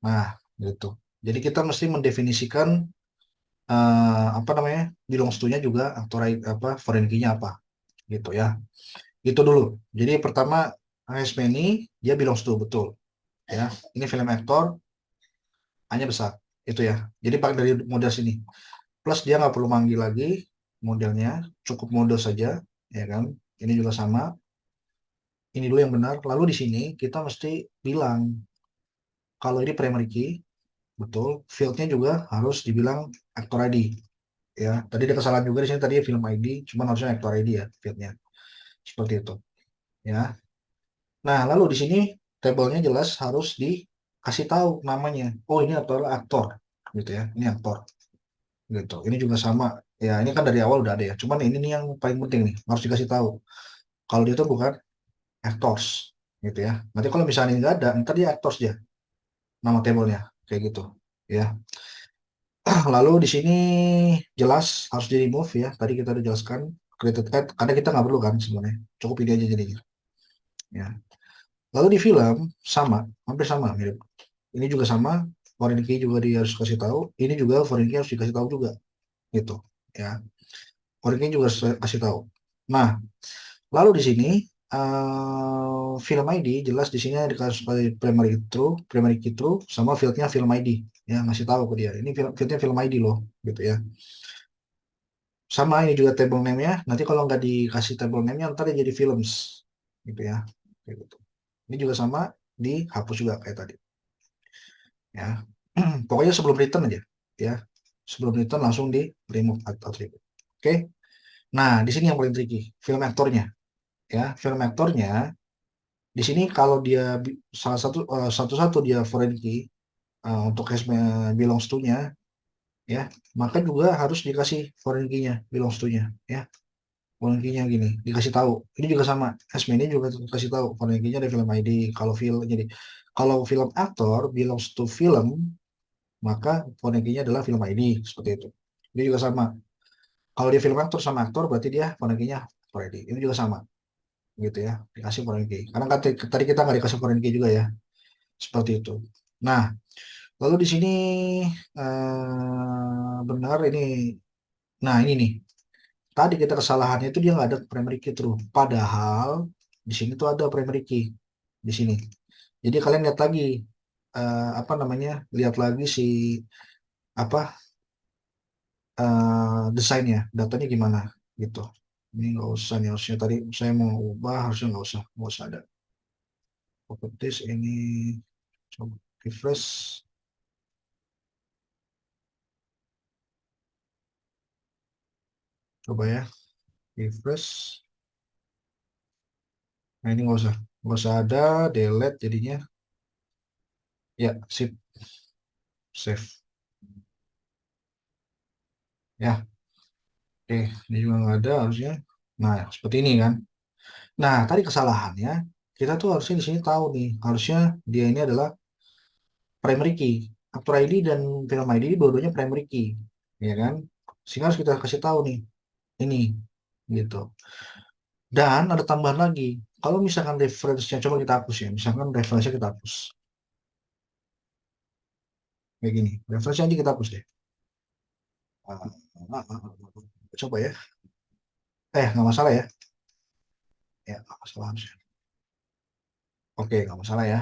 Nah, gitu. Jadi kita mesti mendefinisikan apa namanya, belongs to-nya juga aktor ID, apa foreign key-nya apa, gitu ya. Itu dulu. Jadi pertama, AS ini dia belongs to, betul ya. Ini film aktor hanya besar, itu ya. Jadi pakai dari model sini. Plus dia nggak perlu manggil lagi modelnya, cukup model saja, ya kan. Ini juga sama. Ini dulu yang benar. Lalu di sini kita mesti bilang kalau ini primary key, betul. Fieldnya juga harus dibilang actor ID, ya. Tadi ada kesalahan juga di sini, tadi film ID, cuma harusnya actor ID ya fieldnya. Seperti itu, ya. Nah, lalu di sini tabelnya jelas harus dikasih tahu namanya. Oh, ini adalah aktor, gitu ya. Ini aktor, gitu. Ini juga sama. Ya, ini kan dari awal udah ada ya. Cuman ini nih yang paling penting nih, harus dikasih tahu. Kalau dia itu bukan actors, gitu ya. Nanti kalau misalnya nggak ada, ntar dia actors dia, nama tabelnya, kayak gitu, ya. Lalu di sini jelas harus di remove ya. Tadi kita udah jelaskan created add, karena kita nggak perlu kan sebenarnya. Cukup ini aja jadinya, ya. Lalu di film sama, hampir sama, mirip. Ini juga sama, foreign key juga dia harus kasih tahu. Ini juga foreign key harus dikasih tahu juga, gitu. Ya, foreign key juga harus kasih tahu. Nah, lalu di sini film ID jelas di sini dikasih primary key true, sama fieldnya film ID. Ya, ngasih tahu ke dia. Ini fieldnya film ID loh, gitu ya. Sama ini juga table name-nya. Nanti kalau nggak dikasih table name-nya, ntar dia jadi films, gitu ya. Kayak gitu. Ini juga sama, dihapus juga kayak tadi. Ya, pokoknya sebelum return aja, ya. Sebelum return langsung di remove attribute. Oke. Nah, di sini yang paling tricky, film aktornya, ya. Film aktornya di sini kalau dia salah satu dia foreign key untuk has belongs to-nya, ya, maka juga harus dikasih foreign key-nya belongs to-nya, ya. Foreign key-nya gini, dikasih tahu. Ini juga sama, has ini juga dikasih tahu foreign key-nya dari film ID. Kalau film aktor belongs to film, maka foreign key-nya adalah film ID, seperti itu. Ini juga sama. Kalau dia film aktor sama aktor, berarti dia foreign key-nya aktor ID. Ini juga sama, gitu ya. Dikasih foreign key. Karena kan tadi kita nggak dikasih foreign key juga ya, seperti itu. Nah, lalu di sini benar ini. Nah, ini nih. Tadi kita kesalahannya itu dia nggak ada primary key true. Padahal di sini tuh ada primary key di sini. Jadi kalian lihat lagi apa namanya? Lihat lagi si apa desainnya, datanya gimana gitu. Ini nggak usah nih, harusnya tadi saya mau ubah, harusnya nggak usah ada properties ini. Coba refresh, coba ya, refresh. Nah, ini nggak usah ada, delete jadinya. Ya, sip, save. Ya, oke, ini juga nggak ada harusnya. Nah, seperti ini kan. Nah, tadi kesalahannya kita tuh harusnya di sini tahu nih, harusnya dia ini adalah primary key. Actor ID dan film ID dua-duanya primary key, ya kan? Sehingga harus kita kasih tahu nih, ini gitu. Dan ada tambahan lagi, kalau misalkan reference-nya coba kita hapus ya, misalkan reference-nya kita hapus kayak gini, reference-nya aja kita hapus deh. Coba ya, nggak masalah ya, ya nggak masalah harusnya. Oke, nggak masalah ya.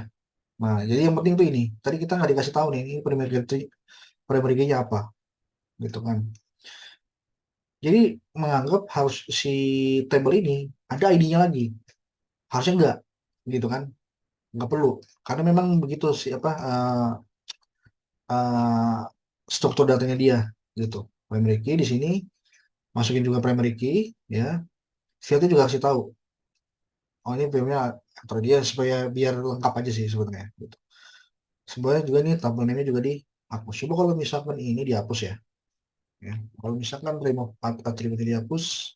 Nah, jadi yang penting tuh ini, tadi kita nggak dikasih tahu nih, ini primary key-nya apa, gitu kan. Jadi menganggap harus si table ini ada ID-nya lagi, harusnya enggak, gitu kan. Nggak perlu, karena memang begitu sih apa uh, struktur datanya dia, gitu. Primary key di sini masukin juga primary key, ya. Fieldnya juga kasih tahu, oh ini filmnya aktor dia, supaya biar lengkap aja sih sebenarnya, gitu. Sebenarnya juga nih tabel name juga dihapus hapus. Coba kalau misalkan ini dihapus ya. Ya. Kalau misalkan remove atribut ini dihapus,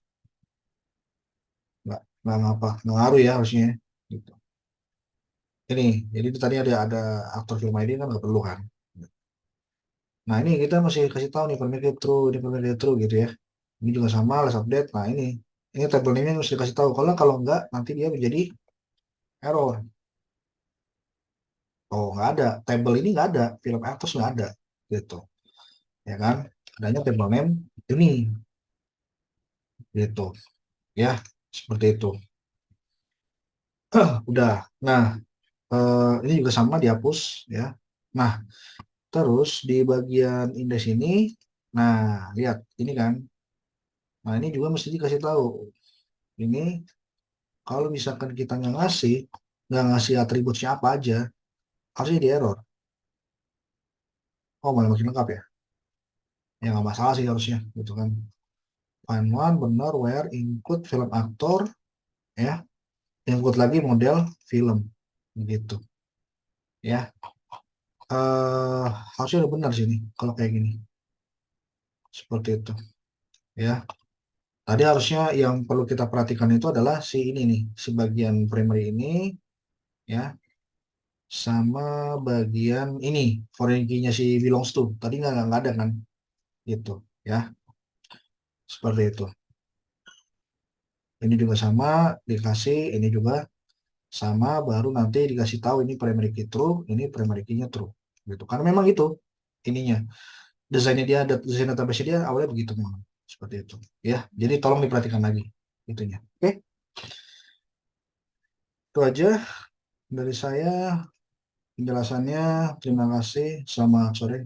nggak ngapa, nggak ngaruh ya harusnya. Gitu. Ini, jadi itu tadi ada aktor film ID kan nggak perlu kan. Nah ini kita masih kasih tahu nih permitted true, ini permitted true gitu ya. Ini juga sama, let's update. Nah ini table name-nya mesti dikasih tahu. Kalau nggak nanti dia menjadi error. Oh nggak ada, table ini nggak ada, film atas nggak ada, gitu, ya kan? Adanya table name ini, gitu, ya, seperti itu. Udah. Nah, ini juga sama dihapus, ya. Nah, terus di bagian indeks ini, nah lihat ini kan, nah ini juga mesti dikasih tahu. Ini kalau misalkan kita nggak ngasih atributnya apa aja, harusnya di error. Oh malah makin lengkap ya? Ya nggak masalah sih harusnya, gitu kan. Find one benar where include film aktor, ya, include lagi model film, gitu, ya. Harusnya udah benar sih ini kalau kayak gini, seperti itu, ya. Tadi harusnya yang perlu kita perhatikan itu adalah si ini nih, si bagian primary ini, ya, sama bagian ini foreign key-nya si belongs to. Tadi nggak ada kan, gitu, ya, seperti itu. Ini juga sama dikasih, ini juga sama, baru nanti dikasih tahu ini primary key true, ini primary key-nya true, gitu. Karena memang itu ininya, desainnya dia, desain database dia awalnya begitu memang, seperti itu, ya. Jadi tolong diperhatikan lagi itunya. Oke, itu aja dari saya penjelasannya. Terima kasih, selamat sore.